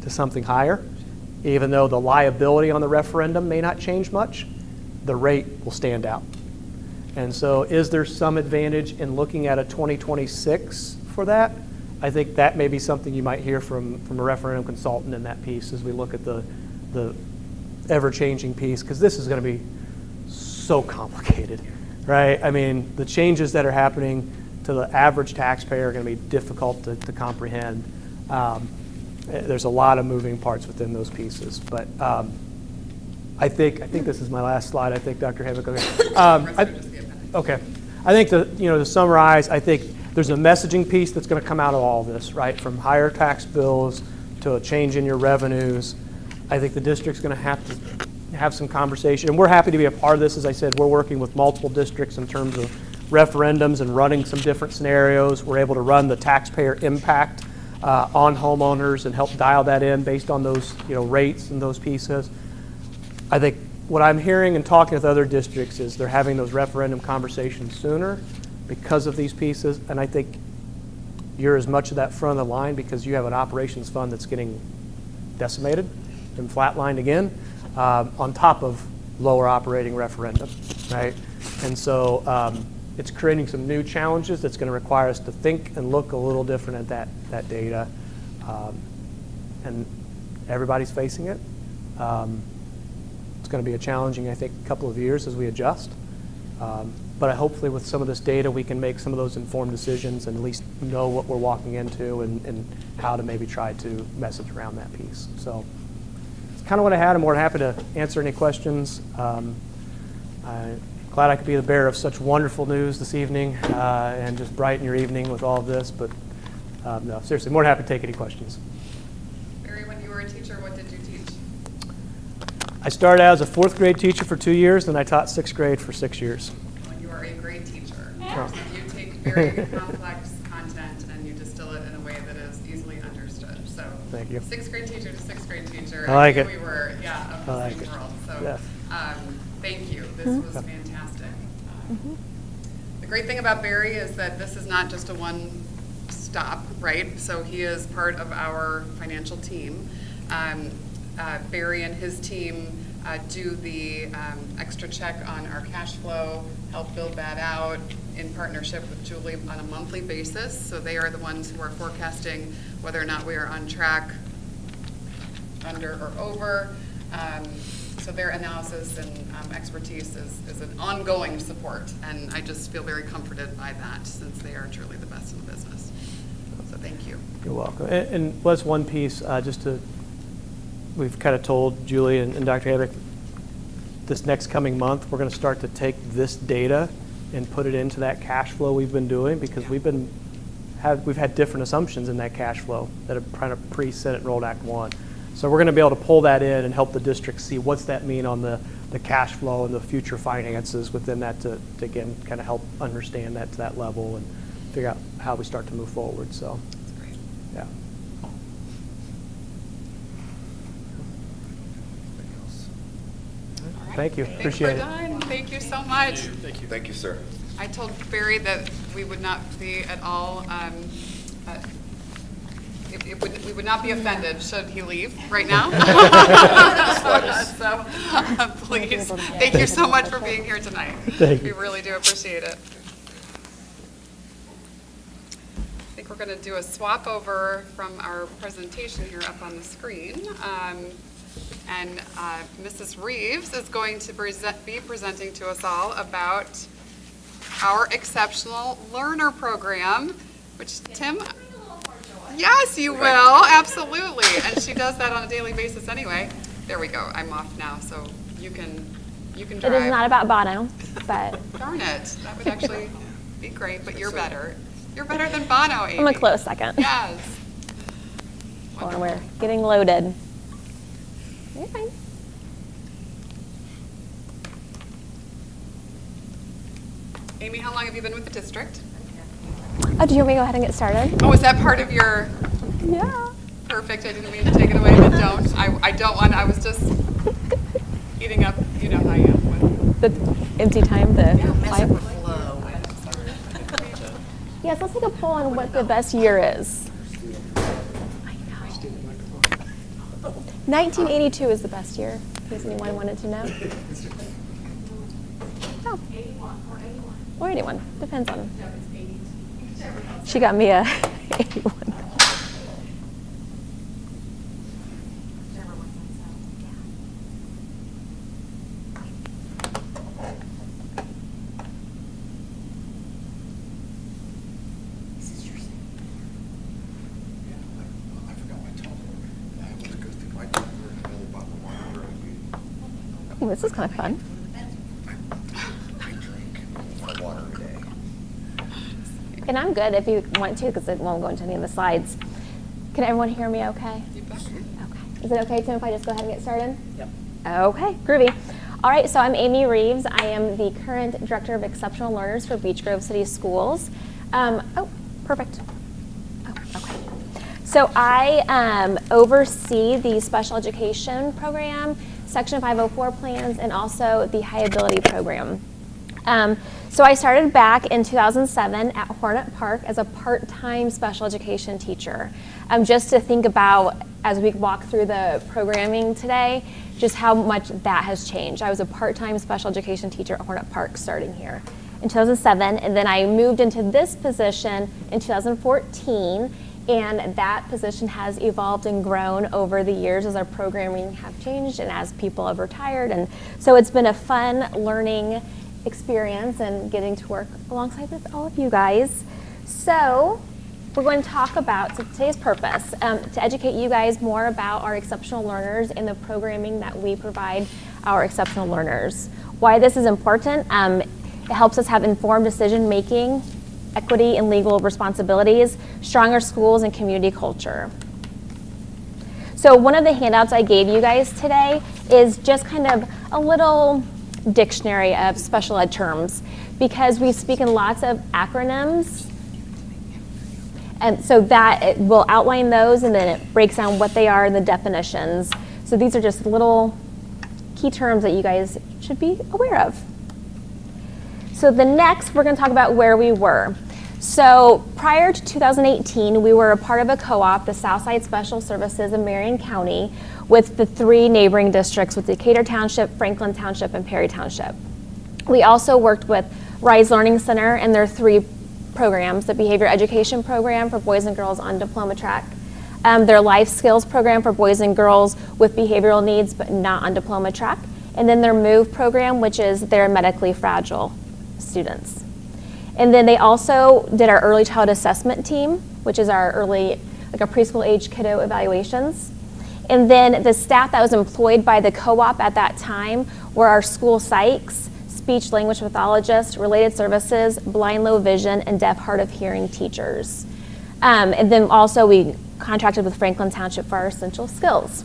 [SPEAKER 3] to something higher. Even though the liability on the referendum may not change much, the rate will stand out. And so is there some advantage in looking at a 2026 for that? I think that may be something you might hear from a referendum consultant in that piece as we look at the ever-changing piece, because this is going to be so complicated, right? I mean, the changes that are happening to the average taxpayer are going to be difficult to comprehend. There's a lot of moving parts within those pieces, but I think this is my last slide. I think, Dr. Havoc. Okay. I think to summarize, I think there's a messaging piece that's going to come out of all this, right? From higher tax bills to a change in your revenues. I think the district's going to have to have some conversation, and we're happy to be a part of this. As I said, we're working with multiple districts in terms of referendums and running some different scenarios. We're able to run the taxpayer impact on homeowners and help dial that in based on those rates and those pieces. I think what I'm hearing and talking with other districts is they're having those referendum conversations sooner because of these pieces, and I think you're as much of that front of the line because you have an operations fund that's getting decimated and flatlined again, on top of lower operating referendum, right? And so it's creating some new challenges that's going to require us to think and look a little different at that data, and everybody's facing it. It's going to be a challenging, I think, couple of years as we adjust. But hopefully with some of this data, we can make some of those informed decisions and at least know what we're walking into and how to maybe try to message around that piece. So it's kind of what I had. I'm more than happy to answer any questions. I'm glad I could be the bearer of such wonderful news this evening and just brighten your evening with all of this. But no, seriously, more than happy to take any questions.
[SPEAKER 2] Barry, when you were a teacher, what did you teach?
[SPEAKER 3] I started out as a 4th grade teacher for 2 years, and I taught 6th grade for 6 years.
[SPEAKER 2] When you are a great teacher.
[SPEAKER 3] Oh.
[SPEAKER 2] You take very complex content and you distill it in a way that is easily understood. So
[SPEAKER 3] Thank you.
[SPEAKER 2] 6th grade teacher to 6th grade teacher.
[SPEAKER 3] I like
[SPEAKER 2] knew
[SPEAKER 3] it.
[SPEAKER 2] We were, of
[SPEAKER 3] I
[SPEAKER 2] the
[SPEAKER 3] like
[SPEAKER 2] same
[SPEAKER 3] it.
[SPEAKER 2] world. So
[SPEAKER 3] Yes.
[SPEAKER 2] thank you. This was fantastic. The great thing about Barry is that this is not just a one stop, right? So he is part of our financial team. Barry and his team do the extra check on our cash flow, help build that out in partnership with Julie on a monthly basis. So they are the ones who are forecasting whether or not we are on track, under or over. So their analysis and expertise is an ongoing support, and I just feel very comforted by that since they are truly the best in the business. So thank you.
[SPEAKER 3] You're welcome. And that's one piece, we've kind of told Julie and Dr. Hammock this next coming month, we're going to start to take this data and put it into that cash flow we've been doing because we've had different assumptions in that cash flow that are kind of pre-Senate Enrolled Act 1. So we're going to be able to pull that in and help the district see what's that mean on the cash flow and the future finances within that to again, kind of help understand that to that level and figure out how we start to move forward. So,
[SPEAKER 2] That's great.
[SPEAKER 3] yeah.
[SPEAKER 2] All right.
[SPEAKER 3] Thank you.
[SPEAKER 2] I think
[SPEAKER 3] Appreciate
[SPEAKER 2] we're
[SPEAKER 3] it.
[SPEAKER 2] done. Thank you so much.
[SPEAKER 4] Thank you, sir.
[SPEAKER 2] I told Barry that we would not be at all, we would not be offended should he leave right now. So please, thank you so much for being here tonight.
[SPEAKER 3] Thank you.
[SPEAKER 2] We really do appreciate it. I think we're going to do a swap over from our presentation here up on the screen. And Mrs. Reeves is going to be presenting to us all about our Exceptional Learner Program, which Tim, yes, you will, absolutely. And she does that on a daily basis anyway. There we go, I'm off now, so you can drive.
[SPEAKER 7] It is not about Bono, but
[SPEAKER 2] Darn it, that would actually be great, but you're better. You're better than Bono, Amy.
[SPEAKER 7] I'm a close second.
[SPEAKER 2] Yes.
[SPEAKER 7] Hold on, we're getting loaded. You're fine.
[SPEAKER 2] Amy, how long have you been with the district?
[SPEAKER 7] Oh, do you want me to go ahead and get started?
[SPEAKER 2] Oh, is that part of your,
[SPEAKER 7] Yeah.
[SPEAKER 2] perfect, I didn't mean to take it away, but don't. I don't want, I was just eating up, you know how I am with.
[SPEAKER 7] The empty time, the life.
[SPEAKER 2] Flow.
[SPEAKER 7] Yes, let's take a poll on what the best year is. I know. 1982 is the best year, in case anyone wanted to know. Oh. Or 81, depends on. She got me a 81. Oh, this is kind of fun.
[SPEAKER 4] I drink water a day.
[SPEAKER 7] And I'm good if you want to, because it won't go into any of the slides. Can everyone hear me okay? Okay. Is it okay, Tim, if I just go ahead and get started?
[SPEAKER 5] Yep.
[SPEAKER 7] Okay, groovy. All right, so I'm Amy Reeves. I am the current Director of Exceptional Learners for Beech Grove City Schools. Oh, perfect. Oh, okay. So I oversee the special education program, Section 504 plans, and also the high ability program. So I started back in 2007 at Hornet Park as a part-time special education teacher. Just to think about, as we walk through the programming today, just how much that has changed. I was a part-time special education teacher at Hornet Park starting here in 2007, and then I moved into this position in 2014, and that position has evolved and grown over the years as our programming have changed and as people have retired. And so it's been a fun learning experience and getting to work alongside with all of you guys. So we're going to talk about today's purpose, to educate you guys more about our exceptional learners and the programming that we provide our exceptional learners. Why this is important, it helps us have informed decision making, equity and legal responsibilities, stronger schools, and community culture. So one of the handouts I gave you guys today is just kind of a little dictionary of special ed terms, because we speak in lots of acronyms. And so that it will outline those, and then it breaks down what they are and the definitions. So these are just little key terms that you guys should be aware of. So the next, we're going to talk about where we were. So prior to 2018, we were a part of a co-op, the Southside Special Services in Marion County, with the 3 neighboring districts, with Decatur Township, Franklin Township, and Perry Township. We also worked with Rise Learning Center and their 3 programs, the Behavior Education Program for boys and girls on diploma track, their Life Skills Program for boys and girls with behavioral needs but not on diploma track, and then their MOVE program, which is their medically fragile students. And then they also did our early child assessment team, which is our early, like our preschool age kiddo evaluations. And then the staff that was employed by the co-op at that time were our school psychs, speech language pathologists, related services, blind low vision, and deaf hard of hearing teachers. And then also we contracted with Franklin Township for our essential skills.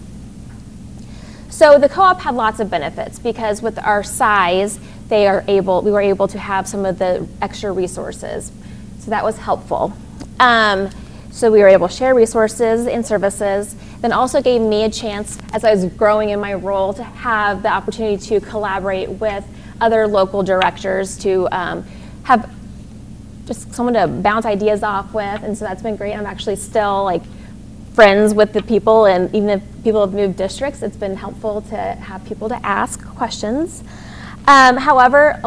[SPEAKER 7] So the co-op had lots of benefits because with our size, we were able to have some of the extra resources. So that was helpful. So we were able to share resources and services, then also gave me a chance as I was growing in my role to have the opportunity to collaborate with other local directors to have just someone to bounce ideas off with, and so that's been great. I'm actually still like friends with the people, and even if people have moved districts, it's been helpful to have people to ask questions. However,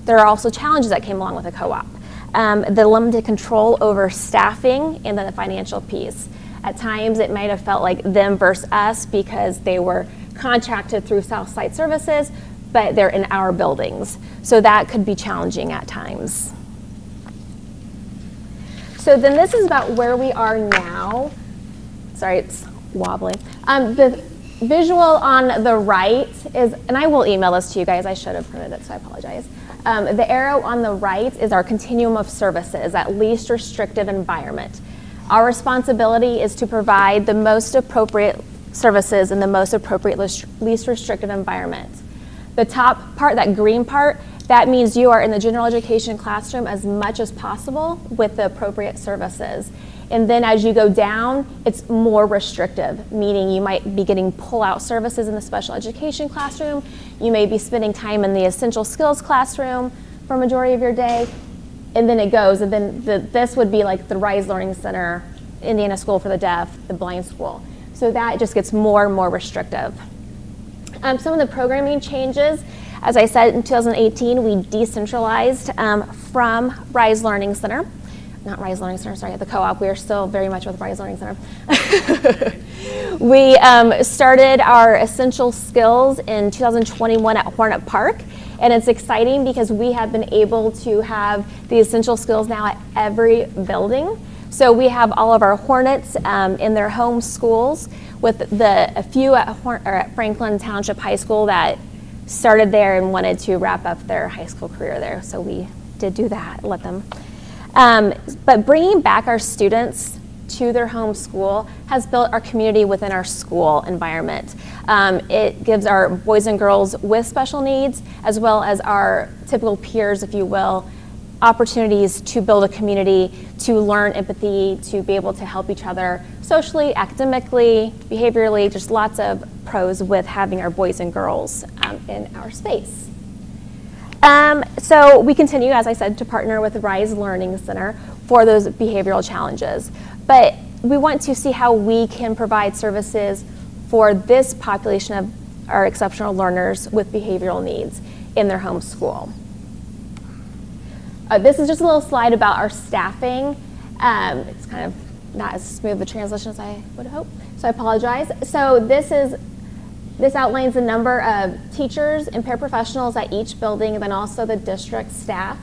[SPEAKER 7] there are also challenges that came along with a co-op. The limited control over staffing and then the financial piece. At times it might have felt like them versus us because they were contracted through Southside Services, but they're in our buildings. So that could be challenging at times. So then this is about where we are now. Sorry, it's wobbly. The visual on the right is, and I will email this to you guys, I should have printed it, so I apologize. The arrow on the right is our continuum of services, that least restrictive environment. Our responsibility is to provide the most appropriate services in the most appropriate least restrictive environment. The top part, that green part, that means you are in the general education classroom as much as possible with the appropriate services. And then as you go down, it's more restrictive, meaning you might be getting pull-out services in the special education classroom. You may be spending time in the essential skills classroom for a majority of your day. And then it goes, and then this would be like the Rise Learning Center, Indiana School for the Deaf, the blind school. So that just gets more and more restrictive. Some of the programming changes, as I said, in 2018, we decentralized from Rise Learning Center. Not Rise Learning Center, sorry, at the co-op. We are still very much with Rise Learning Center. We started our essential skills in 2021 at Hornet Park. And it's exciting because we have been able to have the essential skills now at every building. So we have all of our Hornets in their home schools, with a few at Franklin Township High School that started there and wanted to wrap up their high school career there. So we did do that, let them. But bringing back our students to their home school has built our community within our school environment. It gives our boys and girls with special needs, as well as our typical peers, if you will, opportunities to build a community, to learn empathy, to be able to help each other socially, academically, behaviorally, just lots of pros with having our boys and girls in our space. So we continue, as I said, to partner with the Rise Learning Center for those behavioral challenges. But we want to see how we can provide services for this population of our exceptional learners with behavioral needs in their home school. This is just a little slide about our staffing. It's kind of not as smooth a translation as I would hope, so I apologize. So this outlines the number of teachers and paraprofessionals at each building, and then also the district staff.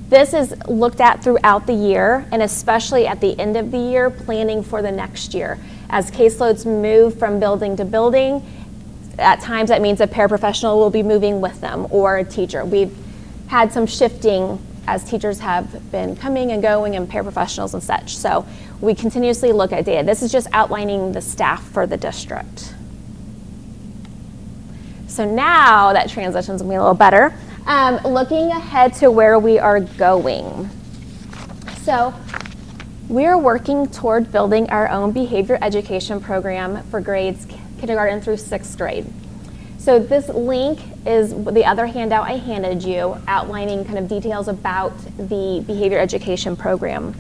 [SPEAKER 7] This is looked at throughout the year, and especially at the end of the year, planning for the next year. As caseloads move from building to building, at times that means a paraprofessional will be moving with them, or a teacher. We've had some shifting as teachers have been coming and going, and paraprofessionals and such. So we continuously look at data. This is just outlining the staff for the district. So now that transition's gonna be a little better. Looking ahead to where we are going. So we are working toward building our own behavior education program for grades kindergarten through 6th grade. So this link is the other handout I handed you, outlining kind of details about the behavior education program.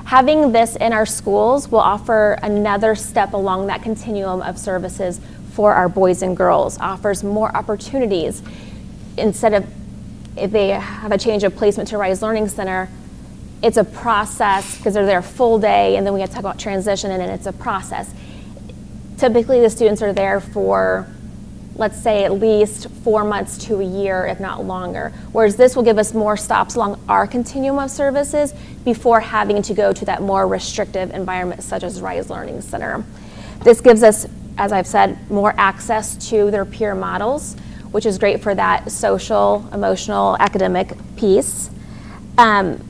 [SPEAKER 7] Having this in our schools will offer another step along that continuum of services for our boys and girls, offers more opportunities. Instead of, if they have a change of placement to Rise Learning Center, it's a process because they're there full day, and then we have to talk about transition, and then it's a process. Typically the students are there for, let's say, at least 4 months to a year, if not longer. Whereas this will give us more stops along our continuum of services before having to go to that more restrictive environment such as Rise Learning Center. This gives us, as I've said, more access to their peer models, which is great for that social, emotional, academic piece. And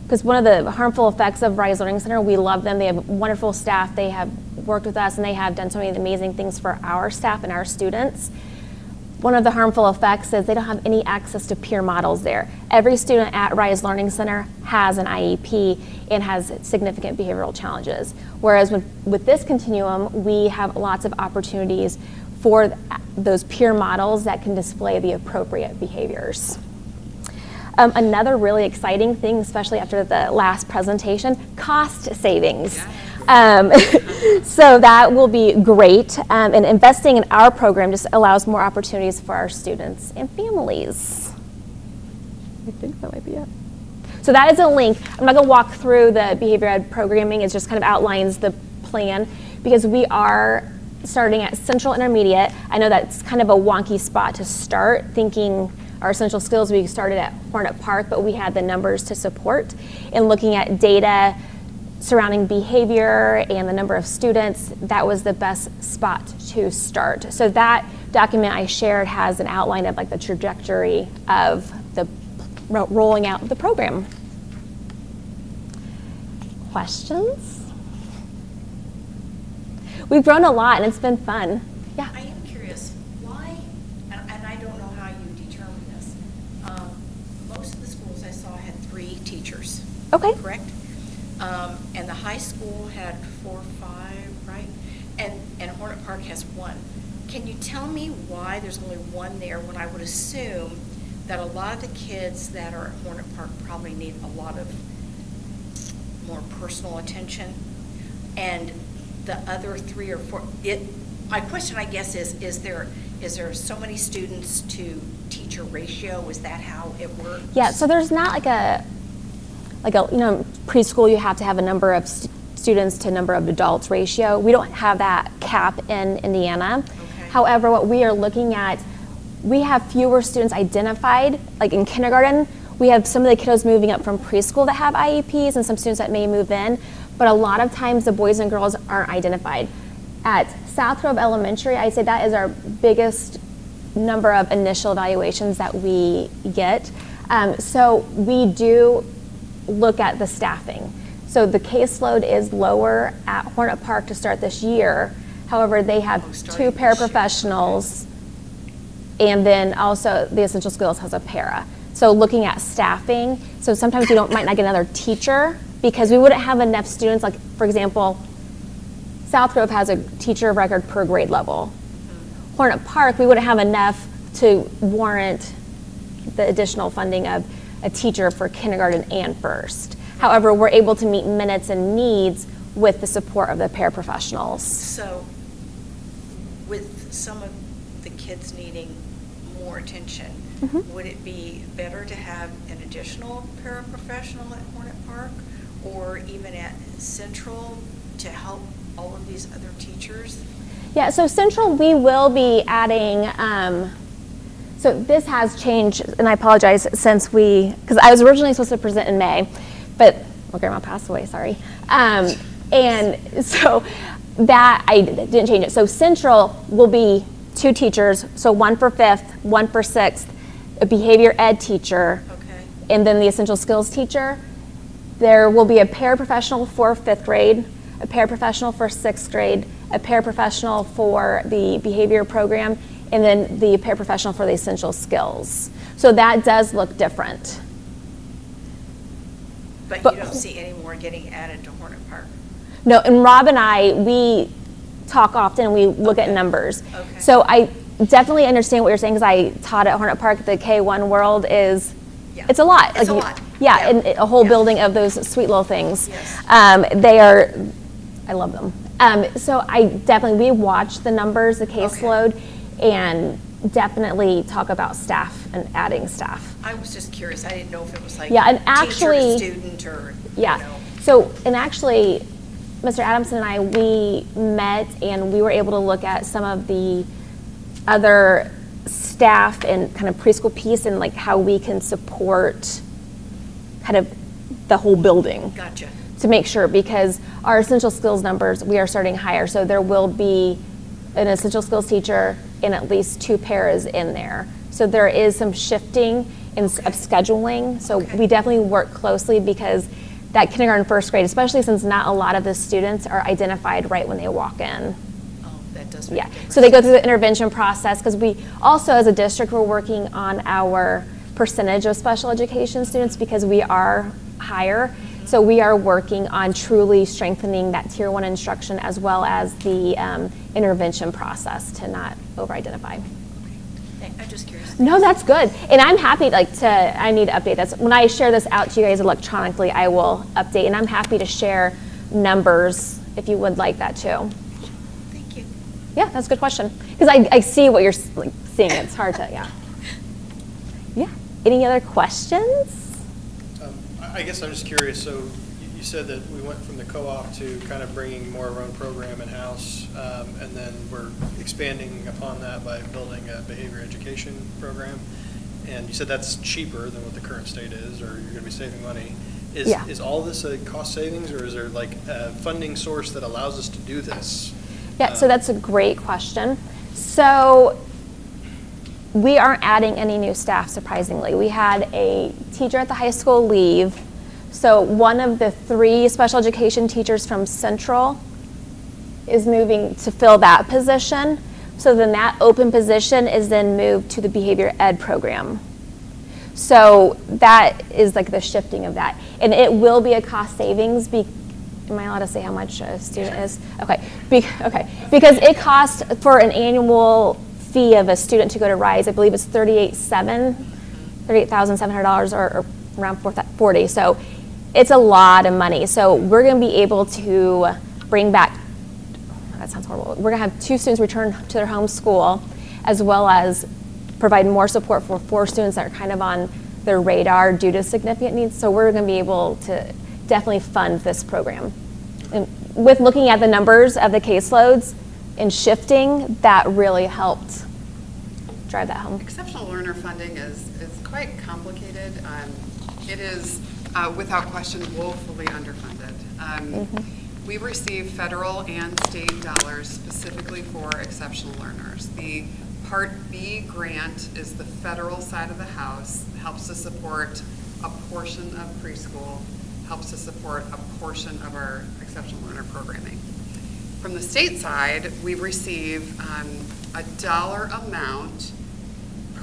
[SPEAKER 7] because one of the harmful effects of Rise Learning Center, we love them. They have wonderful staff. They have worked with us, and they have done so many amazing things for our staff and our students. One of the harmful effects is they don't have any access to peer models there. Every student at Rise Learning Center has an IEP and has significant behavioral challenges. Whereas with this continuum, we have lots of opportunities for those peer models that can display the appropriate behaviors. Another really exciting thing, especially after the last presentation, cost savings. So that will be great, and investing in our program just allows more opportunities for our students and families. I think that might be it. So that is a link. I'm not going to walk through the behavior ed programming. It just kind of outlines the plan, because we are starting at Central Intermediate. I know that's kind of a wonky spot to start, thinking our essential skills, we started at Hornet Park, but we had the numbers to support. And looking at data surrounding behavior and the number of students, that was the best spot to start. So that document I shared has an outline of like the trajectory of the rolling out of the program. Questions? We've grown a lot and it's been fun. Yeah.
[SPEAKER 8] I am curious, why, and I don't know how you determine this, most of the schools I saw had 3 teachers.
[SPEAKER 7] Okay.
[SPEAKER 8] Correct? And the high school had 4 or 5, right? And Hornet Park has 1. Can you tell me why there's only 1 there, when I would assume that a lot of the kids that are at Hornet Park probably need a lot of more personal attention, and the other 3 or 4, my question, I guess, is there so many students to teacher ratio? Is that how it works?
[SPEAKER 7] Yeah, so there's not like a preschool, you have to have a number of students to number of adults ratio. We don't have that cap in Indiana.
[SPEAKER 8] Okay.
[SPEAKER 7] However, what we are looking at, we have fewer students identified, like in kindergarten. We have some of the kiddos moving up from preschool that have IEPs and some students that may move in, but a lot of times the boys and girls aren't identified. At South Grove Elementary, I'd say that is our biggest number of initial evaluations that we get. So we do look at the staffing. So the caseload is lower at Hornet Park to start this year. However, they have
[SPEAKER 8] Oh,
[SPEAKER 7] 2
[SPEAKER 8] starting this year.
[SPEAKER 7] paraprofessionals, and then also the Essential Skills has a para. So looking at staffing, so sometimes we might not get another teacher because we wouldn't have enough students. Like, for example, South Grove has a teacher of record per grade level. Hornet Park, we wouldn't have enough to warrant the additional funding of a teacher for kindergarten and first. However, we're able to meet minutes and needs with the support of the paraprofessionals.
[SPEAKER 8] So with some of the kids needing more attention, would it be better to have an additional paraprofessional at Hornet Park or even at Central to help all of these other teachers?
[SPEAKER 7] Yeah, so Central, we will be adding, so this has changed, and I apologize since because I was originally supposed to present in May, but my grandma passed away, sorry. And so that, I didn't change it. So Central will be 2 teachers, so 1 for 5th, 1 for 6th, a behavior ed teacher,
[SPEAKER 8] Okay.
[SPEAKER 7] and then the essential skills teacher. There will be a paraprofessional for 5th grade, a paraprofessional for 6th grade, a paraprofessional for the behavior program, and then the paraprofessional for the essential skills. So that does look different.
[SPEAKER 8] But
[SPEAKER 7] But-
[SPEAKER 8] you don't see any more getting added to Hornet Park?
[SPEAKER 7] No, and Rob and I, we talk often, we look at numbers.
[SPEAKER 8] Okay.
[SPEAKER 7] So I definitely understand what you're saying, because I taught at Hornet Park. The K-1 world is,
[SPEAKER 8] Yeah.
[SPEAKER 7] it's a lot.
[SPEAKER 8] It's a
[SPEAKER 7] you-
[SPEAKER 8] lot.
[SPEAKER 7] Yeah,
[SPEAKER 8] Yeah.
[SPEAKER 7] and a whole
[SPEAKER 8] Yeah.
[SPEAKER 7] building of those sweet little things.
[SPEAKER 8] Yes.
[SPEAKER 7] They are, I love them. So I definitely, we watch the numbers, the caseload, and definitely talk about staff and adding staff.
[SPEAKER 8] I was just curious. I didn't know if it was like
[SPEAKER 7] Yeah, and
[SPEAKER 8] teacher
[SPEAKER 7] actually-
[SPEAKER 8] to student or,
[SPEAKER 7] Yeah.
[SPEAKER 8] you know.
[SPEAKER 7] So, and actually, Mr. Adamson and I, we met and we were able to look at some of the other staff and kind of preschool piece and like how we can support kind of the whole building
[SPEAKER 8] Gotcha.
[SPEAKER 7] to make sure, because our essential skills numbers, we are starting higher. So there will be an essential skills teacher and at least 2 paras in there. So there is some shifting of scheduling. So
[SPEAKER 8] Okay.
[SPEAKER 7] we definitely work closely, because that kindergarten, first grade, especially since not a lot of the students are identified right when they walk in.
[SPEAKER 8] Oh, that does make
[SPEAKER 7] Yeah,
[SPEAKER 8] a difference.
[SPEAKER 7] so they go through the intervention process, because we also, as a district, we're working on our percentage of special education students, because we are higher. So we are working on truly strengthening that Tier 1 instruction, as well as the intervention process to not over-identify.
[SPEAKER 8] I'm just curious.
[SPEAKER 7] No, that's good. And I'm happy I need to update this. When I share this out to you guys electronically, I will update, and I'm happy to share numbers if you would like that too.
[SPEAKER 8] Thank you.
[SPEAKER 7] Yeah, that's a good question. Because I see what you're seeing. It's hard to, yeah. Yeah. Any other questions?
[SPEAKER 5] I guess I'm just curious, so you said that we went from the co-op to kind of bringing more of our own program in-house, and then we're expanding upon that by building a behavior education program. And you said that's cheaper than what the current state is, or you're going to be saving money.
[SPEAKER 7] Yeah.
[SPEAKER 5] Is all this a cost savings, or is there like a funding source that allows us to do this?
[SPEAKER 7] Yeah, so that's a great question. So we aren't adding any new staff, surprisingly. We had a teacher at the high school leave. So one of the 3 special education teachers from Central is moving to fill that position. So then that open position is then moved to the behavior ed program. So that is like the shifting of that. And it will be a cost savings. Am I allowed to say how much a student is? Okay. Okay. Because it costs for an annual fee of a student to go to RISE, I believe it's $38,700 or around 40. So it's a lot of money. So we're going to be able to bring back, that sounds horrible, we're going to have 2 students return to their home school, as well as provide more support for 4 students that are kind of on their radar due to significant needs. So we're going to be able to definitely fund this program. And with looking at the numbers of the caseloads and shifting, that really helped drive that home.
[SPEAKER 2] Exceptional learner funding is quite complicated. It is, without question, woefully underfunded. We receive federal and state dollars specifically for exceptional learners. The Part B grant is the federal side of the house, helps to support a portion of preschool. helps to support a portion of our exceptional learner programming. From the state side, we receive a dollar amount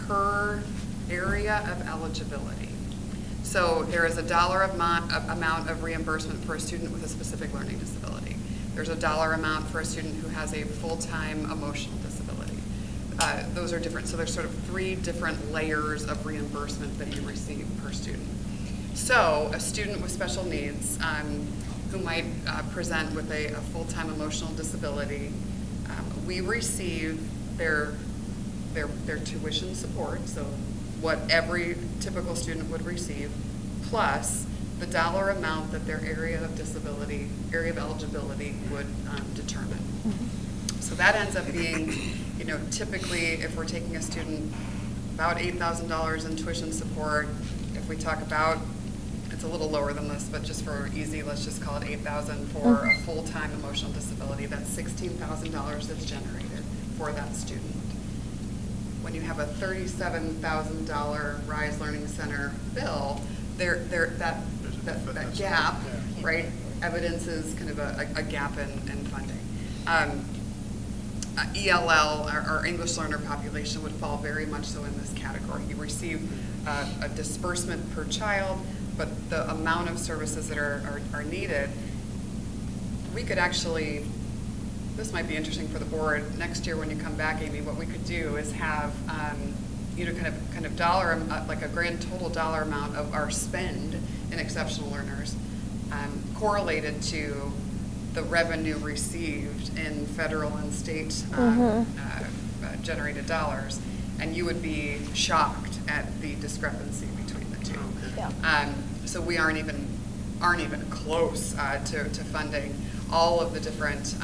[SPEAKER 2] per area of eligibility. So there is a dollar amount of reimbursement for a student with a specific learning disability. There's a dollar amount for a student who has a full-time emotional disability. Those are different. So there's sort of 3 different layers of reimbursement that you receive per student. So a student with special needs who might present with a full-time emotional disability, we receive their tuition support, so what every typical student would receive, plus the dollar amount that their area of eligibility would determine. So that ends up being, typically if we're taking a student, about $8,000 in tuition support. If we talk about, it's a little lower than this, but just for easy, let's just call it $8,000 for a full-time emotional disability. That's $16,000 that's generated for that student. When you have a $37,000 Rise Learning Center bill, that gap, right, evidences kind of a gap in funding. ELL, our English learner population, would fall very much so in this category. You receive a disbursement per child, but the amount of services that are needed, we could actually, this might be interesting for the board, next year when you come back, Amy, what we could do is have, kind of dollar, like a grand total dollar amount of our spend in exceptional learners correlated to the revenue received in federal and state generated dollars, and you would be shocked at the discrepancy between the two.
[SPEAKER 7] Yeah.
[SPEAKER 2] So we aren't even close to funding all of the different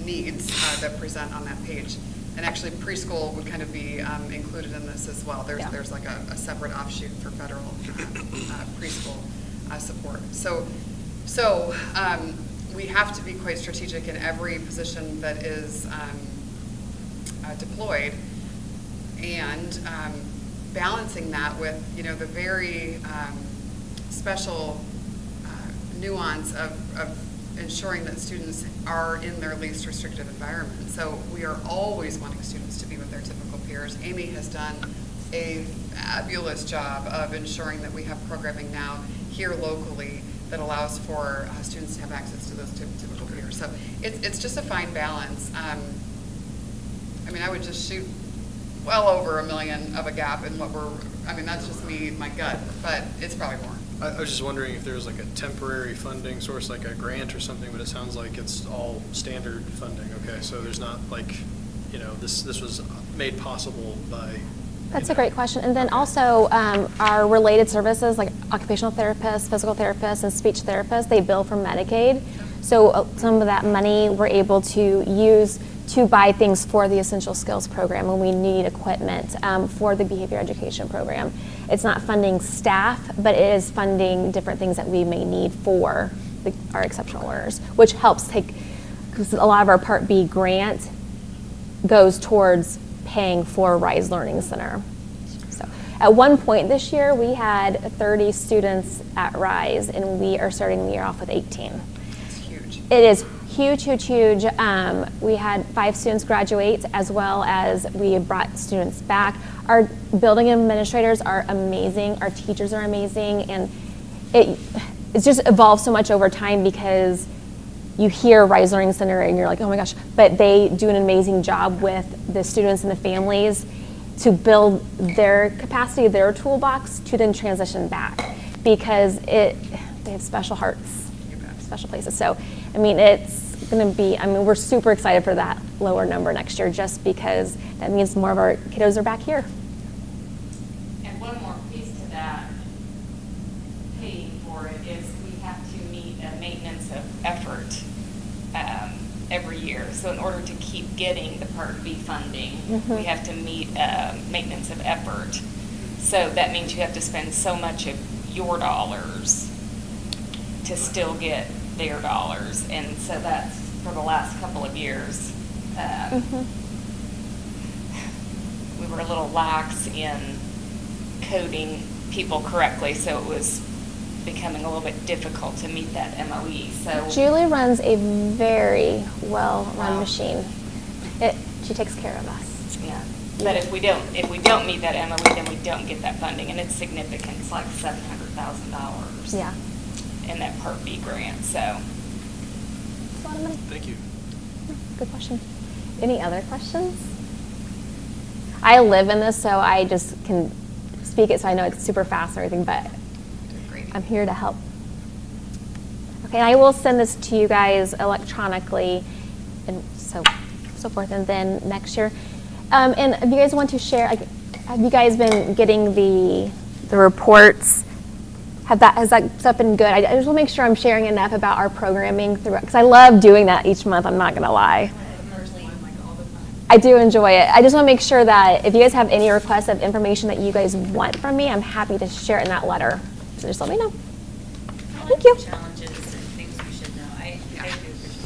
[SPEAKER 2] needs that present on that page. And actually preschool would kind of be included in this as well. There's like a separate offshoot for federal preschool support. So we have to be quite strategic in every position that is deployed, and balancing that with the very special nuance of ensuring that students are in their least restrictive environment. So we are always wanting students to be with their typical peers. Amy has done a fabulous job of ensuring that we have programming now here locally that allows for students to have access to those typical peers. So it's just a fine balance. I would just shoot well over $1 million of a gap in what that's just me, my gut, but it's probably more.
[SPEAKER 5] I was just wondering if there's like a temporary funding source, like a grant or something, but it sounds like it's all standard funding. Okay, so there's not like, this was made possible by.
[SPEAKER 7] That's a great question. And then also our related services like occupational therapists, physical therapists, and speech therapists, they bill from Medicaid. So some of that money we're able to use to buy things for the essential skills program when we need equipment for the behavior education program. It's not funding staff, but it is funding different things that we may need for our exceptional learners, which helps because a lot of our Part B grant goes towards paying for Rise Learning Center. So at one point this year, we had 30 students at Rise, and we are starting the year off with 18.
[SPEAKER 2] It's huge.
[SPEAKER 7] It is huge, huge, huge. We had 5 students graduate, as well as we brought students back. Our building administrators are amazing. Our teachers are amazing. And it's just evolved so much over time because you hear Rise Learning Center and you're like, oh my gosh, but they do an amazing job with the students and the families to build their capacity, their toolbox, to then transition back because they have special hearts, special places. So, it's going to be, we're super excited for that lower number next year just because that means more of our kiddos are back here.
[SPEAKER 9] And one more piece to that, paying for it, is we have to meet a maintenance of effort every year. So in order to keep getting the Part B funding, we have to meet maintenance of effort. So that means you have to spend so much of your dollars to still get their dollars. And so that's for the last couple of years. We were a little lax in coding people correctly, so it was becoming a little bit difficult to meet that MOE. So
[SPEAKER 7] Julie runs a very well-run
[SPEAKER 9] Wow.
[SPEAKER 7] machine. She takes care of us.
[SPEAKER 9] yeah, but if we don't meet that MOE, then we don't get that funding, and it's significant. It's like $700,000.
[SPEAKER 7] Yeah.
[SPEAKER 9] In that Part B grant. So
[SPEAKER 7] It's a lot of money.
[SPEAKER 5] Thank you.
[SPEAKER 7] Good question. Any other questions? I live in this, so I just can speak it, so I know it's super fast and everything, but
[SPEAKER 2] Great.
[SPEAKER 7] I'm here to help. Okay, I will send this to you guys electronically and so forth, and then next year. And if you guys want to share, have you guys been getting the reports? Has that stuff been good? I just want to make sure I'm sharing enough about our programming throughout, because I love doing that each month, I'm not going to lie. I do enjoy it. I just want to make sure that if you guys have any requests of information that you guys want from me, I'm happy to share it in that letter. So just let me know. Thank you.
[SPEAKER 6] Challenges and things we should know. I do appreciate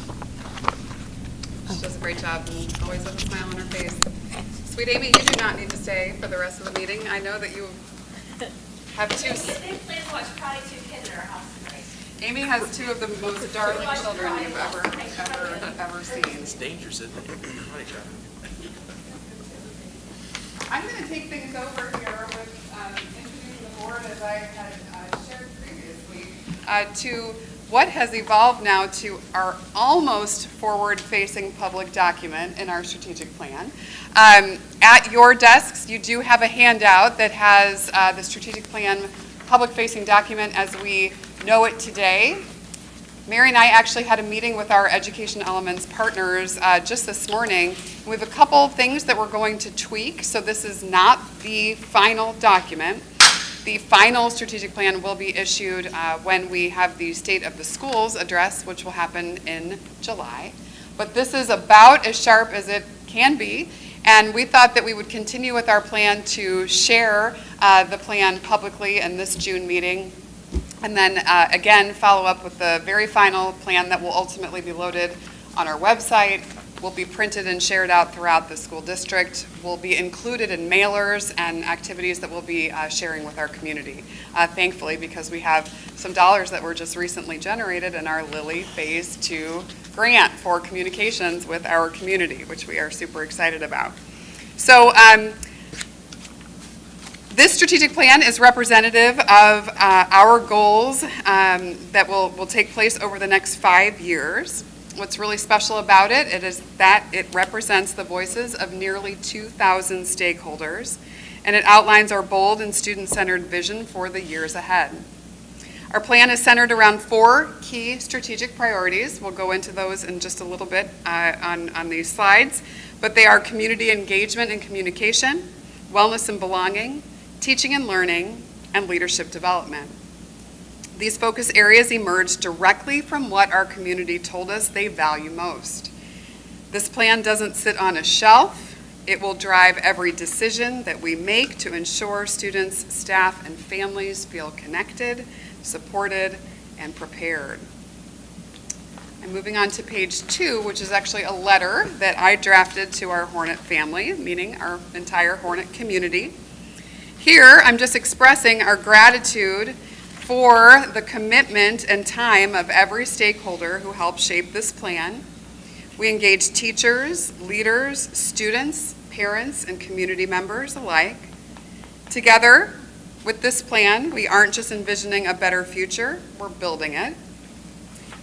[SPEAKER 2] She does a great job and always with a smile on her face. Sweet Amy, you do not need to stay for the rest of the meeting. I know that you have two.
[SPEAKER 8] They plan to watch probably 2 kids in our house tonight.
[SPEAKER 2] Amy has two of the most darling children you've ever seen.
[SPEAKER 5] It's dangerous, isn't it? Karate chop.
[SPEAKER 2] I'm going to take things over here with introducing the board, as I had shared previously, to what has evolved now to our almost forward-facing public document in our strategic plan. At your desks, you do have a handout that has the strategic plan public-facing document as we know it today. Mary and I actually had a meeting with our Education Elements partners just this morning. We have a couple things that we're going to tweak, so this is not the final document. The final strategic plan will be issued when we have the State of the Schools address, which will happen in July. But this is about as sharp as it can be, and we thought that we would continue with our plan to share the plan publicly in this June meeting, and then again follow up with the very final plan that will ultimately be loaded on our website, will be printed and shared out throughout the school district, will be included in mailers and activities that we'll be sharing with our community. Thankfully, because we have some dollars that were just recently generated in our Lilly Phase 2 grant for communications with our community, which we are super excited about. So this strategic plan is representative of our goals that will take place over the next 5 years. What's really special about it is that it represents the voices of nearly 2,000 stakeholders, and it outlines our bold and student-centered vision for the years ahead. Our plan is centered around 4 key strategic priorities. We'll go into those in just a little bit on these slides, but they are community engagement and communication, wellness and belonging, teaching and learning, and leadership development. These focus areas emerge directly from what our community told us they value most. This plan doesn't sit on a shelf. It will drive every decision that we make to ensure students, staff, and families feel connected, supported, and prepared. I'm moving on to page 2, which is actually a letter that I drafted to our Hornet family, meaning our entire Hornet community. Here, I'm just expressing our gratitude for the commitment and time of every stakeholder who helped shape this plan. We engage teachers, leaders, students, parents, and community members alike. Together with this plan, we aren't just envisioning a better future, we're building it.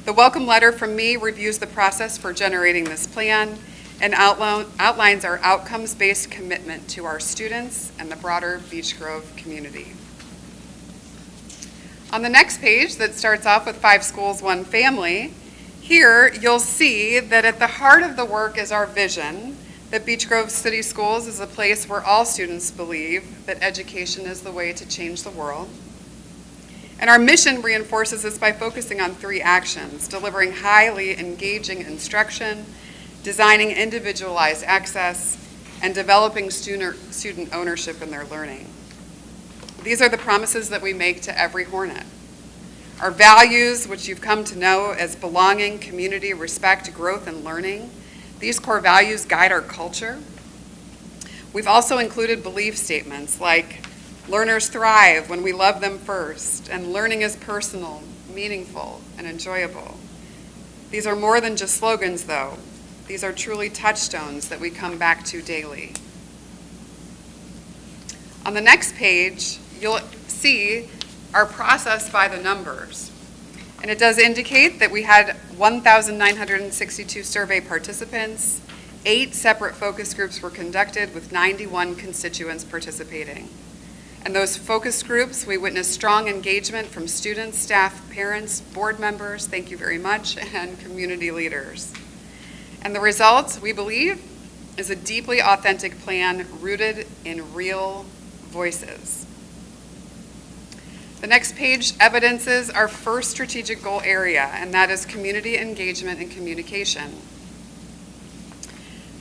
[SPEAKER 2] The welcome letter from me reviews the process for generating this plan and outlines our outcomes-based commitment to our students and the broader Beech Grove community. On the next page that starts off with 5 schools, 1 family, here you'll see that at the heart of the work is our vision that Beech Grove City Schools is a place where all students believe that education is the way to change the world. And our mission reinforces this by focusing on 3 actions: delivering highly engaging instruction, designing individualized access, and developing student ownership in their learning. These are the promises that we make to every Hornet. Our values, which you've come to know as belonging, community, respect, growth, and learning, these core values guide our culture. We've also included belief statements like Learners thrive when we love them first, and learning is personal, meaningful, and enjoyable. These are more than just slogans, though. These are truly touchstones that we come back to daily. On the next page, you'll see our process by the numbers. And it does indicate that we had 1,962 survey participants. 8 separate focus groups were conducted with 91 constituents participating. And those focus groups, we witnessed strong engagement from students, staff, parents, board members, thank you very much, and community leaders. And the result, we believe, is a deeply authentic plan rooted in real voices. The next page evidences our first strategic goal area, and that is community engagement and communication.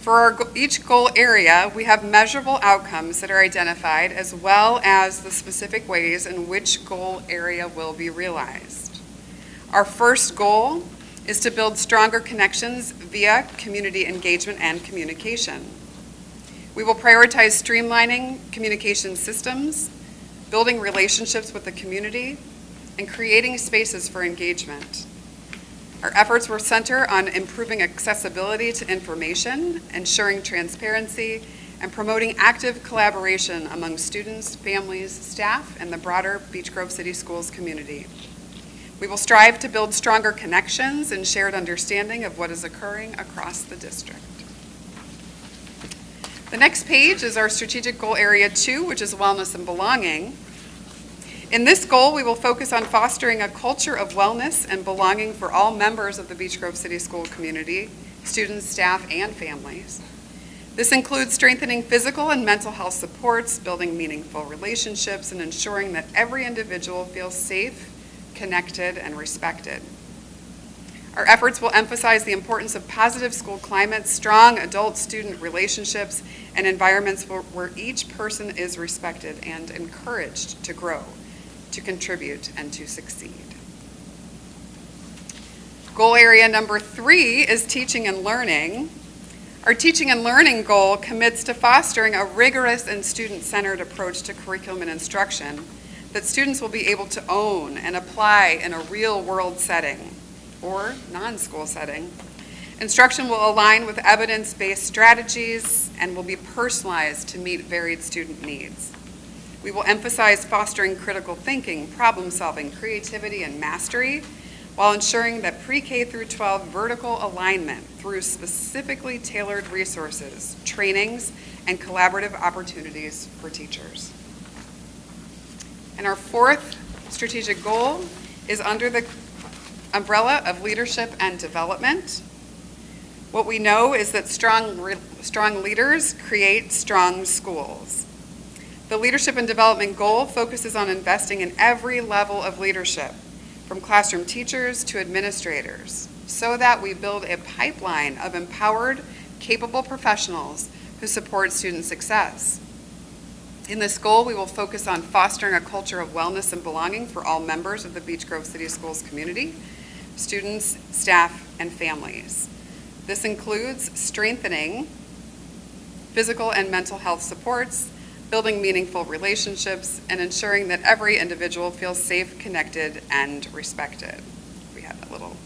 [SPEAKER 2] For each goal area, we have measurable outcomes that are identified, as well as the specific ways in which goal area will be realized. Our first goal is to build stronger connections via community engagement and communication. We will prioritize streamlining communication systems, building relationships with the community, and creating spaces for engagement. Our efforts will center on improving accessibility to information, ensuring transparency, and promoting active collaboration among students, families, staff, and the broader Beech Grove City Schools community. We will strive to build stronger connections and shared understanding of what is occurring across the district. The next page is our strategic goal area 2, which is wellness and belonging. In this goal, we will focus on fostering a culture of wellness and belonging for all members of the Beech Grove City School community, students, staff, and families. This includes strengthening physical and mental health supports, building meaningful relationships, and ensuring that every individual feels safe, connected, and respected. Our efforts will emphasize the importance of positive school climates, strong adult-student relationships, and environments where each person is respected and encouraged to grow, to contribute, and to succeed. Goal area number 3 is teaching and learning. Our teaching and learning goal commits to fostering a rigorous and student-centered approach to curriculum and instruction that students will be able to own and apply in a real-world setting or non-school setting. Instruction will align with evidence-based strategies and will be personalized to meet varied student needs. We will emphasize fostering critical thinking, problem-solving, creativity, and mastery, while ensuring that pre-K through 12 vertical alignment through specifically tailored resources, trainings, and collaborative opportunities for teachers. And our 4th strategic goal is under the umbrella of leadership and development. What we know is that strong leaders create strong schools. The leadership and development goal focuses on investing in every level of leadership, from classroom teachers to administrators, so that we build a pipeline of empowered, capable professionals who support student success. In this goal, we will focus on fostering a culture of wellness and belonging for all members of the Beech Grove City Schools community, students, staff, and families. This includes strengthening physical and mental health supports, building meaningful relationships, and ensuring that every individual feels safe, connected, and respected. We had a little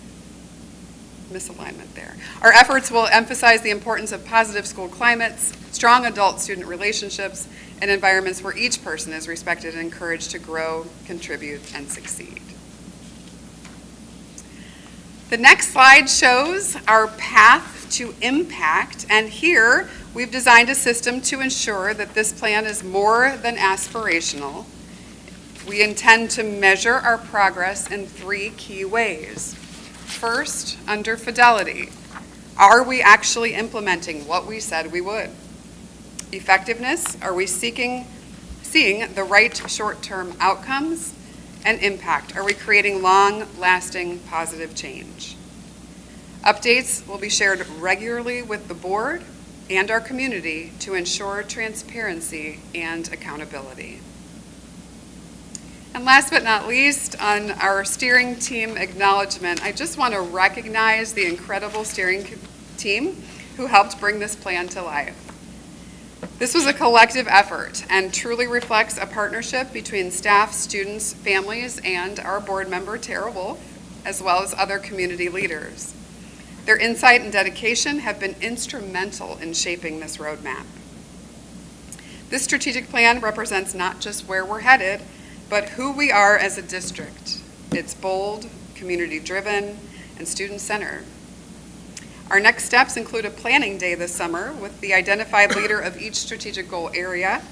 [SPEAKER 2] misalignment there. Our efforts will emphasize the importance of positive school climates, strong adult-student relationships, and environments where each person is respected and encouraged to grow, contribute, and succeed. The next slide shows our path to impact, and here we've designed a system to ensure that this plan is more than aspirational. We intend to measure our progress in 3 key ways. First, under fidelity. Are we actually implementing what we said we would? Effectiveness, are we seeing the right short-term outcomes? And impact, are we creating long-lasting positive change? Updates will be shared regularly with the board and our community to ensure transparency and accountability. And last but not least, on our steering team acknowledgement, I just want to recognize the incredible steering team who helped bring this plan to life. This was a collective effort and truly reflects a partnership between staff, students, families, and our board member, Tara Wolf, as well as other community leaders. Their insight and dedication have been instrumental in shaping this roadmap. This strategic plan represents not just where we're headed, but who we are as a district. It's bold, community-driven, and student-centered. Our next steps include a planning day this summer with the identified leader of each strategic goal area.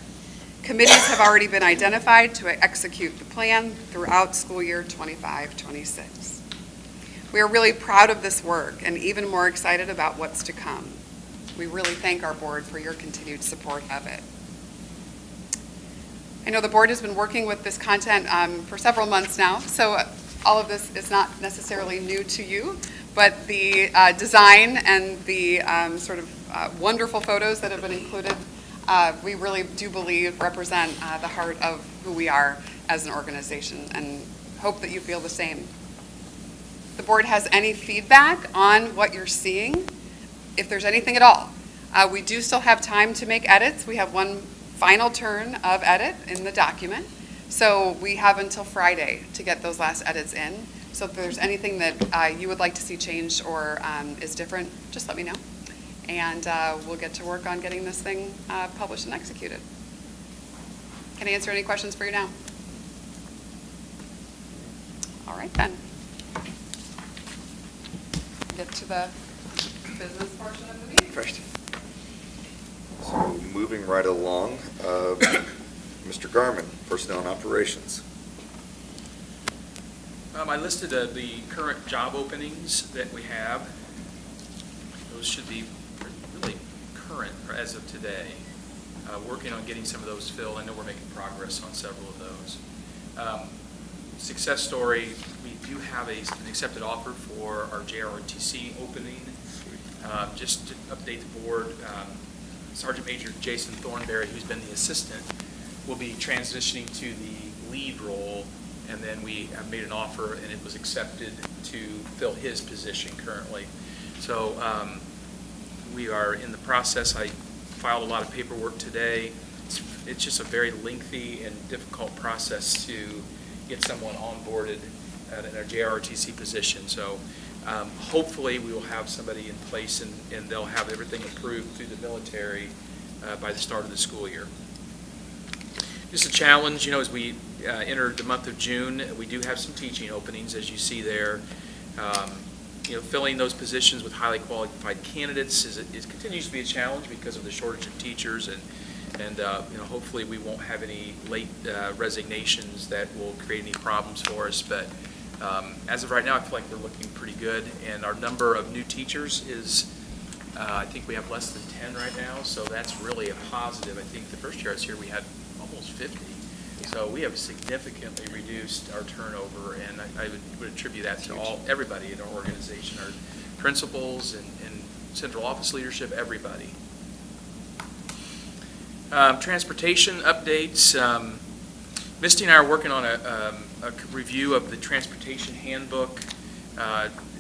[SPEAKER 2] Committees have already been identified to execute the plan throughout school year 25-26. We are really proud of this work and even more excited about what's to come. We really thank our board for your continued support of it. I know the board has been working with this content for several months now, so all of this is not necessarily new to you, but the design and the sort of wonderful photos that have been included, we really do believe represent the heart of who we are as an organization, and hope that you feel the same. The board has any feedback on what you're seeing, if there's anything at all. We do still have time to make edits. We have one final turn of edit in the document. So we have until Friday to get those last edits in. So if there's anything that you would like to see changed or is different, just let me know. And we'll get to work on getting this thing published and executed. Can I answer any questions for you now? All right then. Get to the business portion of the meeting.
[SPEAKER 4] First. So moving right along, Mr. Garman, Personnel and Operations.
[SPEAKER 10] I listed the current job openings that we have. Those should be really current as of today. Working on getting some of those filled. I know we're making progress on several of those. Success story, we do have an accepted offer for our JROTC opening. Just to update the board, Sergeant Major Jason Thornberry, who's been the assistant, will be transitioning to the lead role, and then we have made an offer and it was accepted to fill his position currently. So we are in the process. I filed a lot of paperwork today. It's just a very lengthy and difficult process to get someone onboarded in our JROTC position. So hopefully we will have somebody in place and they'll have everything approved through the military by the start of the school year. Just a challenge, you know, as we enter the month of June, we do have some teaching openings, as you see there. You know, filling those positions with highly qualified candidates continues to be a challenge because of the shortage of teachers, and you know, hopefully we won't have any late resignations that will create any problems for us. But as of right now, I feel like we're looking pretty good, and our number of new teachers is, I think we have less than 10 right now, so that's really a positive. I think the first year I was here, we had almost 50. So we have significantly reduced our turnover, and I would attribute that to everybody in our organization, our principals and central office leadership, everybody. Transportation updates. Misty and I are working on a review of the transportation handbook,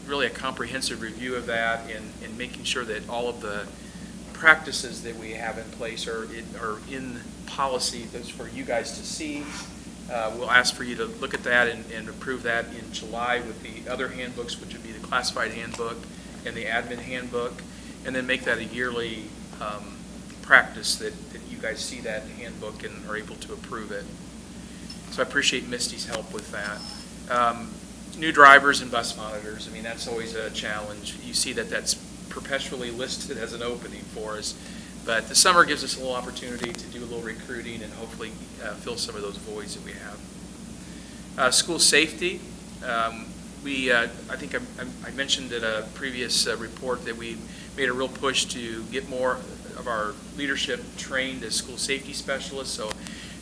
[SPEAKER 10] really a comprehensive review of that, and making sure that all of the practices that we have in place are in policy. That's for you guys to see. We'll ask for you to look at that and approve that in July with the other handbooks, which would be the classified handbook and the admin handbook, and then make that a yearly practice that you guys see that handbook and are able to approve it. So I appreciate Misty's help with that. New drivers and bus monitors, I mean, that's always a challenge. You see that that's perpetually listed as an opening for us. But the summer gives us a little opportunity to do a little recruiting and hopefully fill some of those voids that we have. School safety. I think I mentioned in a previous report that we made a real push to get more of our leadership trained as school safety specialists. So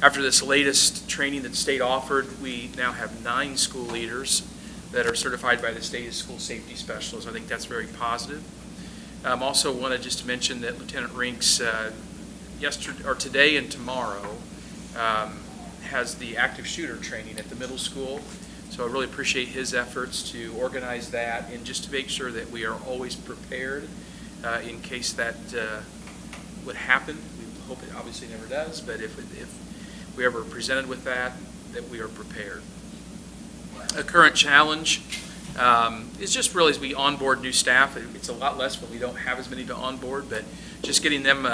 [SPEAKER 10] after this latest training that the state offered, we now have 9 school leaders that are certified by the state as school safety specialists. I think that's very positive. Also wanted just to mention that Lieutenant Rinks today and tomorrow has the active shooter training at the middle school. So I really appreciate his efforts to organize that and just to make sure that we are always prepared in case that would happen. We hope it obviously never does, but if we ever are presented with that we are prepared. A current challenge is just really as we onboard new staff. It's a lot less when we don't have as many to onboard, but just getting them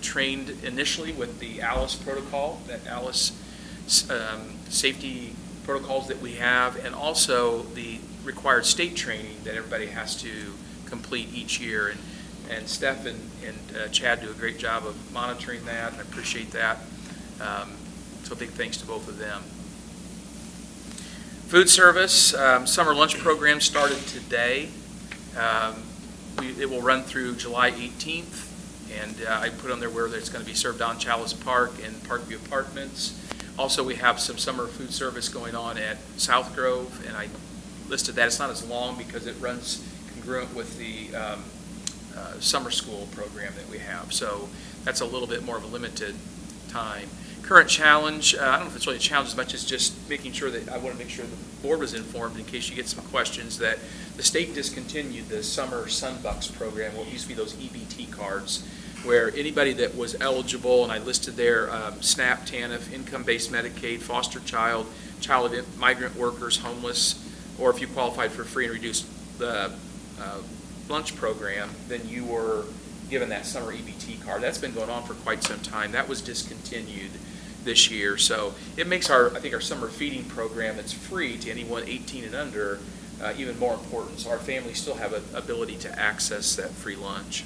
[SPEAKER 10] trained initially with the ALICE protocol, that ALICE safety protocols that we have, and also the required state training that everybody has to complete each year. And Steph and Chad do a great job of monitoring that, and I appreciate that. So big thanks to both of them. Food service, summer lunch program started today. It will run through July 18th, and I put on there where it's going to be served on Chalice Park and Parkview Apartments. Also, we have some summer food service going on at South Grove, and I listed that. It's not as long because it runs congruent with the summer school program that we have. So that's a little bit more of a limited time. Current challenge, I don't know if it's really a challenge as much as just making sure that I want to make sure the board was informed in case you get some questions that the state discontinued the summer Sunbucks program, what used to be those EBT cards, where anybody that was eligible, and I listed there SNAP, TANF, income-based Medicaid, foster child, child of migrant workers, homeless, or if you qualified for free and reduced the lunch program, then you were given that summer EBT card. That's been going on for quite some time. That was discontinued this year. So it makes I think our summer feeding program that's free to anyone 18 and under even more important. So our families still have an ability to access that free lunch.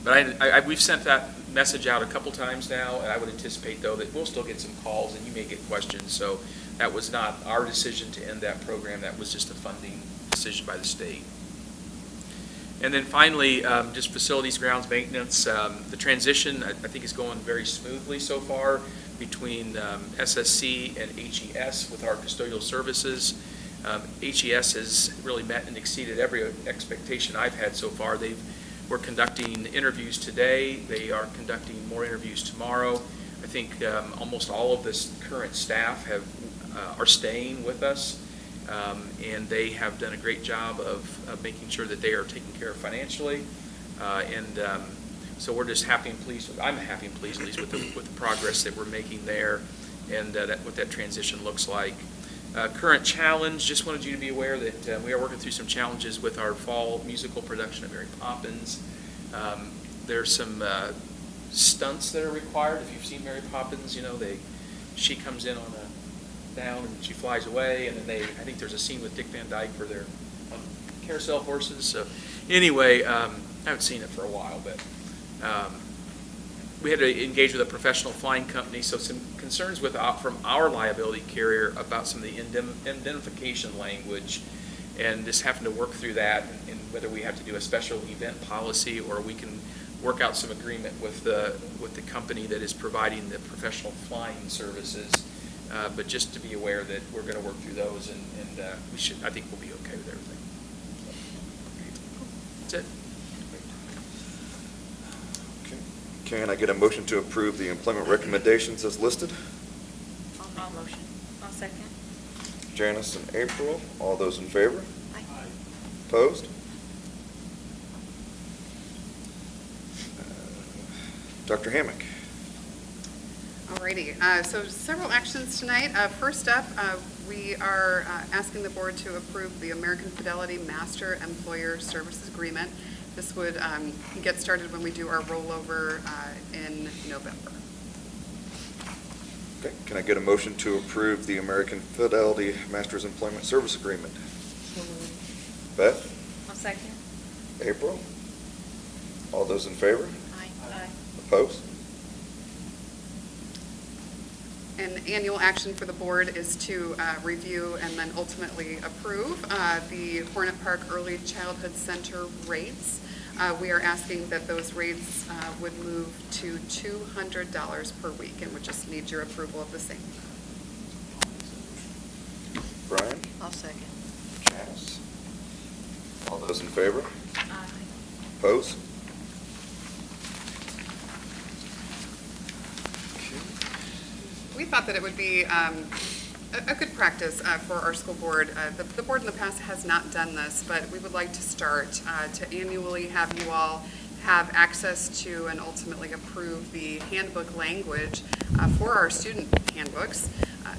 [SPEAKER 10] But we've sent that message out a couple times now, and I would anticipate, though, that we'll still get some calls and you may get questions. So that was not our decision to end that program. That was just a funding decision by the state. And then finally, just facilities, grounds, maintenance. The transition, I think, is going very smoothly so far between SSC and HES with our custodial services. HES has really met and exceeded every expectation I've had so far. We're conducting interviews today. They are conducting more interviews tomorrow. I think almost all of this current staff are staying with us. And they have done a great job of making sure that they are taken care of financially, so we're just happy and pleased. I'm happy and pleased, at least, with the progress that we're making there, and what that transition looks like. Current challenge: just wanted you to be aware that we are working through some challenges with our fall musical production of Mary Poppins. There's some stunts that are required. If you've seen Mary Poppins, she comes in on a down and she flies away, and then I think there's a scene with Dick Van Dyke where they're on carousel horses. So anyway, I haven't seen it for a while, but we had to engage with a professional flying company, so some concerns from our liability carrier about some of the indemnification language, and just having to work through that, and whether we have to do a special event policy or we can work out some agreement with the company that is providing the professional flying services. But just to be aware that we're going to work through those, and I think we'll be okay with everything. That's it.
[SPEAKER 4] Okay. Can I get a motion to approve the employment recommendations as listed?
[SPEAKER 8] I'll motion. I'll second.
[SPEAKER 4] Janice and April, all those in favor?
[SPEAKER 8] Aye.
[SPEAKER 4] Opposed? Dr. Hammock.
[SPEAKER 2] Alrighty, so several actions tonight. First up, we are asking the board to approve the American Fidelity Master Employer Services Agreement. This would get started when we do our rollover in November.
[SPEAKER 4] Okay. Can I get a motion to approve the American Fidelity Master's Employment Service Agreement? Beth?
[SPEAKER 8] I'll second.
[SPEAKER 4] April? All those in favor?
[SPEAKER 8] Aye.
[SPEAKER 4] Opposed?
[SPEAKER 2] An annual action for the board is to review and then ultimately approve the Hornet Park Early Childhood Center rates. We are asking that those rates would move to $200 per week, and would just need your approval of the same.
[SPEAKER 4] Brian?
[SPEAKER 8] I'll second.
[SPEAKER 4] Janice? All those in favor?
[SPEAKER 8] Aye.
[SPEAKER 4] Opposed?
[SPEAKER 2] We thought that it would be a good practice for our school board. The board in the past has not done this, but we would like to start to annually have you all have access to and ultimately approve the handbook language for our student handbooks.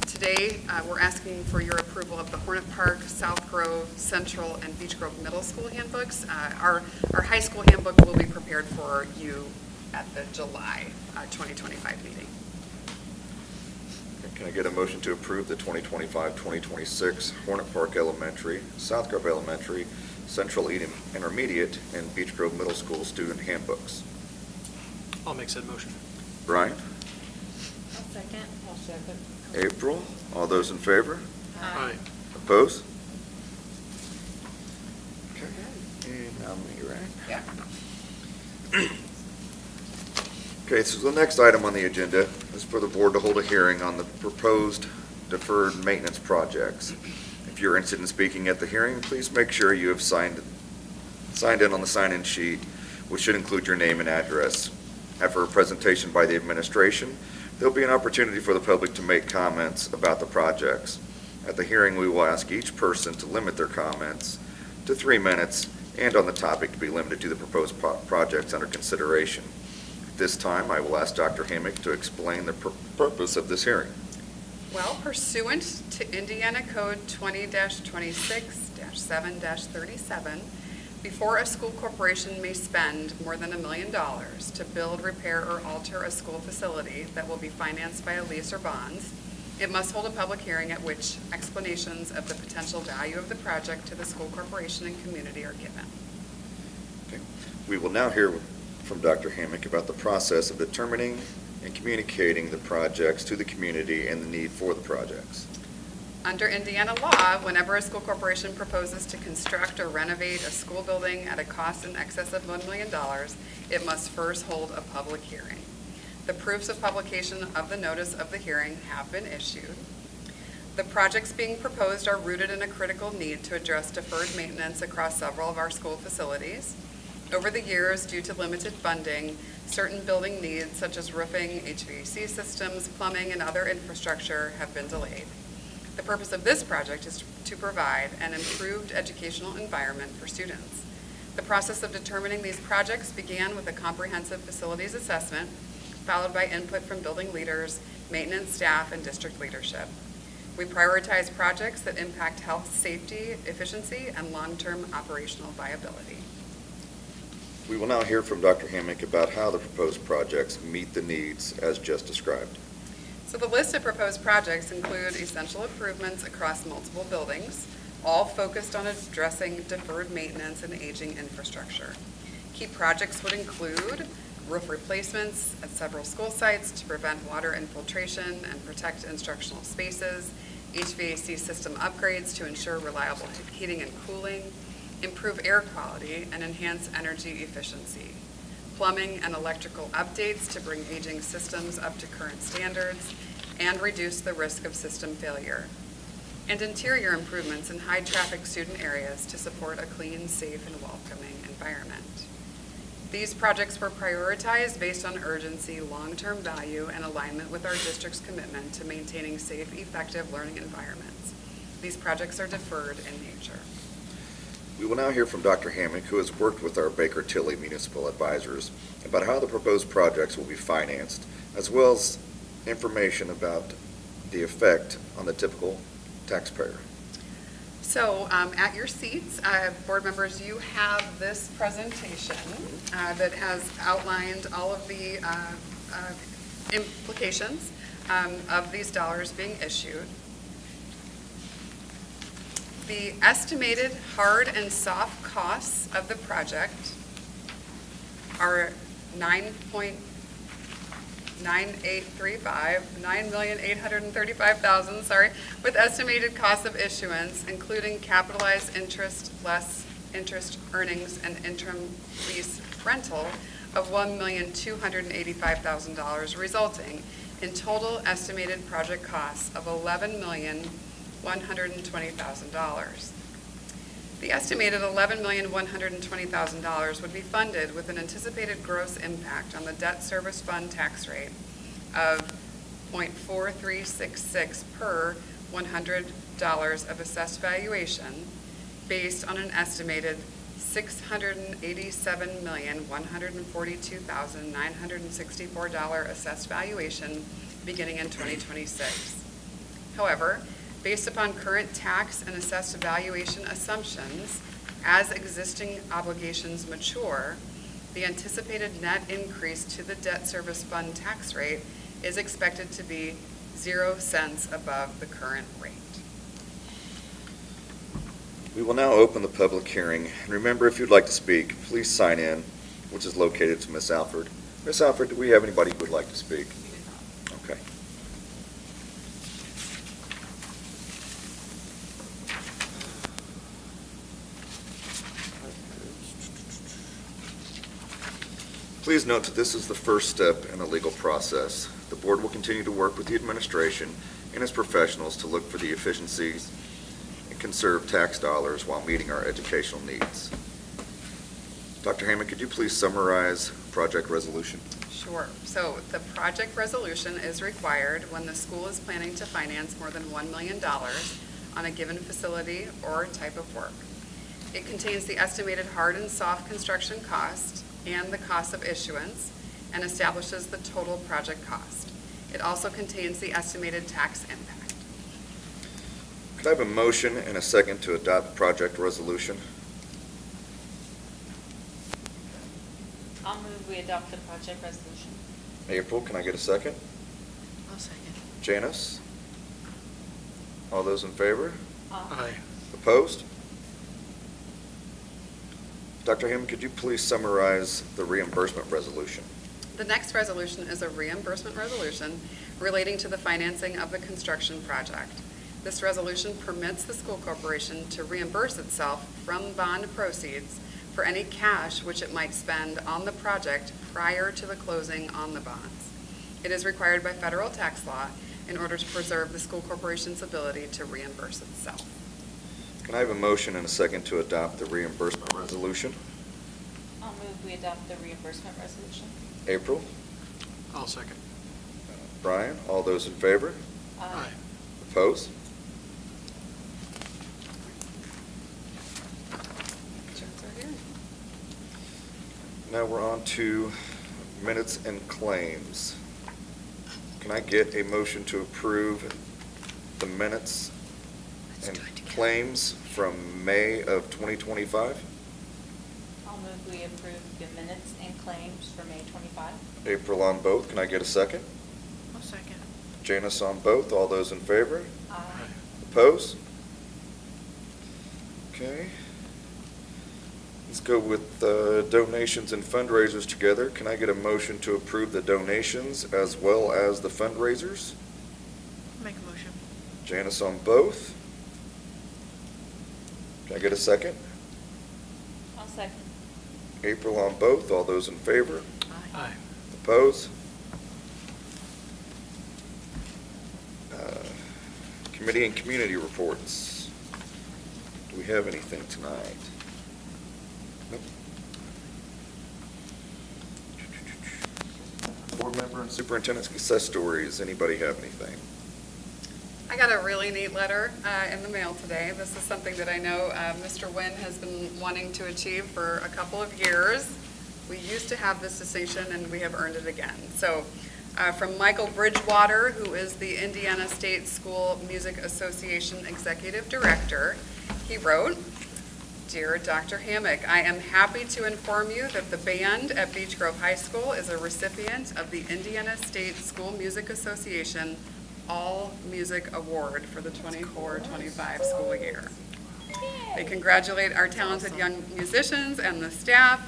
[SPEAKER 2] Today, we're asking for your approval of the Hornet Park, South Grove, Central, and Beech Grove Middle School handbooks. Our high school handbook will be prepared for you at the July 2025 meeting.
[SPEAKER 4] Can I get a motion to approve the 2025-2026 Hornet Park Elementary, South Grove Elementary, Central Eden Intermediate, and Beech Grove Middle School student handbooks?
[SPEAKER 5] I'll make said motion.
[SPEAKER 4] Brian?
[SPEAKER 6] I'll second. I'll second.
[SPEAKER 4] April? All those in favor?
[SPEAKER 5] Aye.
[SPEAKER 4] Opposed? Okay. And now me, right?
[SPEAKER 2] Yeah.
[SPEAKER 4] Okay, so the next item on the agenda is for the board to hold a hearing on the proposed deferred maintenance projects. If you're interested in speaking at the hearing, please make sure you have signed in on the sign-in sheet, which should include your name and address. After a presentation by the administration, there'll be an opportunity for the public to make comments about the projects. At the hearing, we will ask each person to limit their comments to 3 minutes, and on the topic to be limited to the proposed projects under consideration. At this time, I will ask Dr. Hammock to explain the purpose of this hearing.
[SPEAKER 2] Well, pursuant to Indiana Code 20-26-7-37, before a school corporation may spend more than $1 million to build, repair, or alter a school facility that will be financed by a lease or bonds, it must hold a public hearing at which explanations of the potential value of the project to the school corporation and community are given.
[SPEAKER 4] Okay. We will now hear from Dr. Hammock about the process of determining and communicating the projects to the community and the need for the projects.
[SPEAKER 2] Under Indiana law, whenever a school corporation proposes to construct or renovate a school building at a cost in excess of $1 million, it must first hold a public hearing. The proofs of publication of the notice of the hearing have been issued. The projects being proposed are rooted in a critical need to address deferred maintenance across several of our school facilities. Over the years, due to limited funding, certain building needs such as roofing, HVAC systems, plumbing, and other infrastructure have been delayed. The purpose of this project is to provide an improved educational environment for students. The process of determining these projects began with a comprehensive facilities assessment, followed by input from building leaders, maintenance staff, and district leadership. We prioritize projects that impact health, safety, efficiency, and long-term operational viability.
[SPEAKER 4] We will now hear from Dr. Hammock about how the proposed projects meet the needs as just described.
[SPEAKER 2] So the list of proposed projects include essential improvements across multiple buildings, all focused on addressing deferred maintenance and aging infrastructure. Key projects would include roof replacements at several school sites to prevent water infiltration and protect instructional spaces, HVAC system upgrades to ensure reliable heating and cooling, improve air quality, and enhance energy efficiency, plumbing and electrical updates to bring aging systems up to current standards and reduce the risk of system failure, and interior improvements in high-traffic student areas to support a clean, safe, and welcoming environment. These projects were prioritized based on urgency, long-term value, and alignment with our district's commitment to maintaining safe, effective learning environments. These projects are deferred in nature.
[SPEAKER 4] We will now hear from Dr. Hammock, who has worked with our Baker Tilly municipal advisors about how the proposed projects will be financed, as well as information about the effect on the typical taxpayer.
[SPEAKER 2] So at your seats, board members, you have this presentation that has outlined all of the implications of these dollars being issued. The estimated hard and soft costs of the project are $9,835,000, sorry, with estimated cost of issuance, including capitalized interest, less interest earnings, and interim lease rental of $1,285,000, resulting in total estimated project costs of $11,120,000. The estimated $11,120,000 would be funded with an anticipated gross impact on the debt service fund tax rate of 0.4366 per $100 of assessed valuation, based on an estimated $687,142,964 assessed valuation beginning in 2026. However, based upon current tax and assessed valuation assumptions, as existing obligations mature, the anticipated net increase to the debt service fund tax rate is expected to be 0 cents above the current rate.
[SPEAKER 4] We will now open the public hearing. And remember, if you'd like to speak, please sign in, which is located to Ms. Alford. Ms. Alford, do we have anybody who would like to speak? Okay. Please note that this is the first step in the legal process. The board will continue to work with the administration and its professionals to look for the efficiencies and conserve tax dollars while meeting our educational needs. Dr. Hammond, could you please summarize project resolution?
[SPEAKER 2] Sure. So the project resolution is required when the school is planning to finance more than $1 million on a given facility or type of work. It contains the estimated hard and soft construction cost and the cost of issuance, and establishes the total project cost. It also contains the estimated tax impact.
[SPEAKER 4] Could I have a motion and a second to adopt the project resolution?
[SPEAKER 6] I'll move we adopt the project resolution.
[SPEAKER 4] April, can I get a second?
[SPEAKER 6] I'll second.
[SPEAKER 4] Janice? All those in favor?
[SPEAKER 5] Aye.
[SPEAKER 4] Opposed? Dr. Hammond, could you please summarize the reimbursement resolution?
[SPEAKER 2] The next resolution is a reimbursement resolution relating to the financing of the construction project. This resolution permits the school corporation to reimburse itself from bond proceeds for any cash which it might spend on the project prior to the closing on the bonds. It is required by federal tax law in order to preserve the school corporation's ability to reimburse itself.
[SPEAKER 4] Can I have a motion and a second to adopt the reimbursement resolution?
[SPEAKER 6] I'll move we adopt the reimbursement resolution.
[SPEAKER 4] April?
[SPEAKER 5] I'll second.
[SPEAKER 4] Brian? All those in favor?
[SPEAKER 6] Aye.
[SPEAKER 4] Opposed?
[SPEAKER 2] Insurance are here.
[SPEAKER 4] Now we're on to minutes and claims. Can I get a motion to approve the minutes and claims from May of 2025?
[SPEAKER 6] I'll move we approve the minutes and claims for May 25.
[SPEAKER 4] April on both. Can I get a second?
[SPEAKER 6] I'll second.
[SPEAKER 4] Janice on both. All those in favor?
[SPEAKER 6] Aye.
[SPEAKER 4] Opposed? Okay. Let's go with donations and fundraisers together. Can I get a motion to approve the donations as well as the fundraisers?
[SPEAKER 6] Make a motion.
[SPEAKER 4] Janice on both. Can I get a second?
[SPEAKER 6] I'll second.
[SPEAKER 4] April on both. All those in favor?
[SPEAKER 5] Aye.
[SPEAKER 4] Opposed? Committee and community reports. Do we have anything tonight? Nope. Board member and superintendent success stories. Anybody have anything?
[SPEAKER 2] I got a really neat letter in the mail today. This is something that I know Mr. Wynn has been wanting to achieve for a couple of years. We used to have this distinction, and we have earned it again. So from Michael Bridgewater, who is the Indiana State School Music Association Executive Director, he wrote, "Dear Dr. Hammock, I am happy to inform you that the band at Beech Grove High School is a recipient of the Indiana State School Music Association All Music Award for the 24-25 school year. They congratulate our talented young musicians and the staff.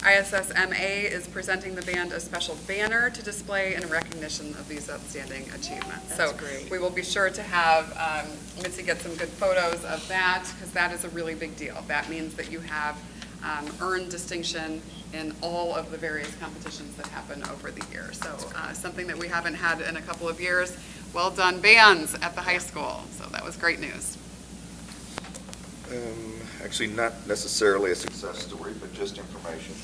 [SPEAKER 2] ISSMA is presenting the band a special banner to display in recognition of these outstanding achievements."
[SPEAKER 6] That's
[SPEAKER 2] So
[SPEAKER 6] great.
[SPEAKER 2] we will be sure to have Mitzi get some good photos of that, because that is a really big deal. That means that you have earned distinction in all of the various competitions that happen over the year. So something that we haven't had in a couple of years. Well done, bands at the high school. So that was great news.
[SPEAKER 4] Actually, not necessarily a success story, but just information.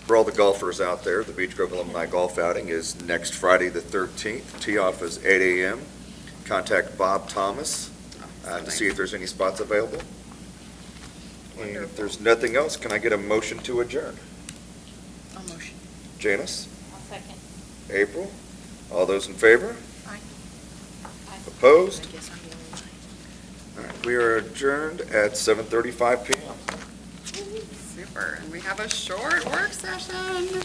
[SPEAKER 4] For all the golfers out there, the Beech Grove Alumni Golf Outing is next Friday, the 13th. Tee-off is 8 a.m. Contact Bob Thomas
[SPEAKER 2] So
[SPEAKER 4] to
[SPEAKER 2] nice.
[SPEAKER 4] see if there's any spots available. And if there's nothing else, can I get a motion to adjourn?
[SPEAKER 8] A motion.
[SPEAKER 4] Janice?
[SPEAKER 6] I'll second.
[SPEAKER 4] April? All those in favor?
[SPEAKER 8] Aye.
[SPEAKER 4] Opposed?
[SPEAKER 8] I guess I'm the only one.
[SPEAKER 4] All right, we are adjourned at 7:35 PM.
[SPEAKER 2] Super, and we have a short work session.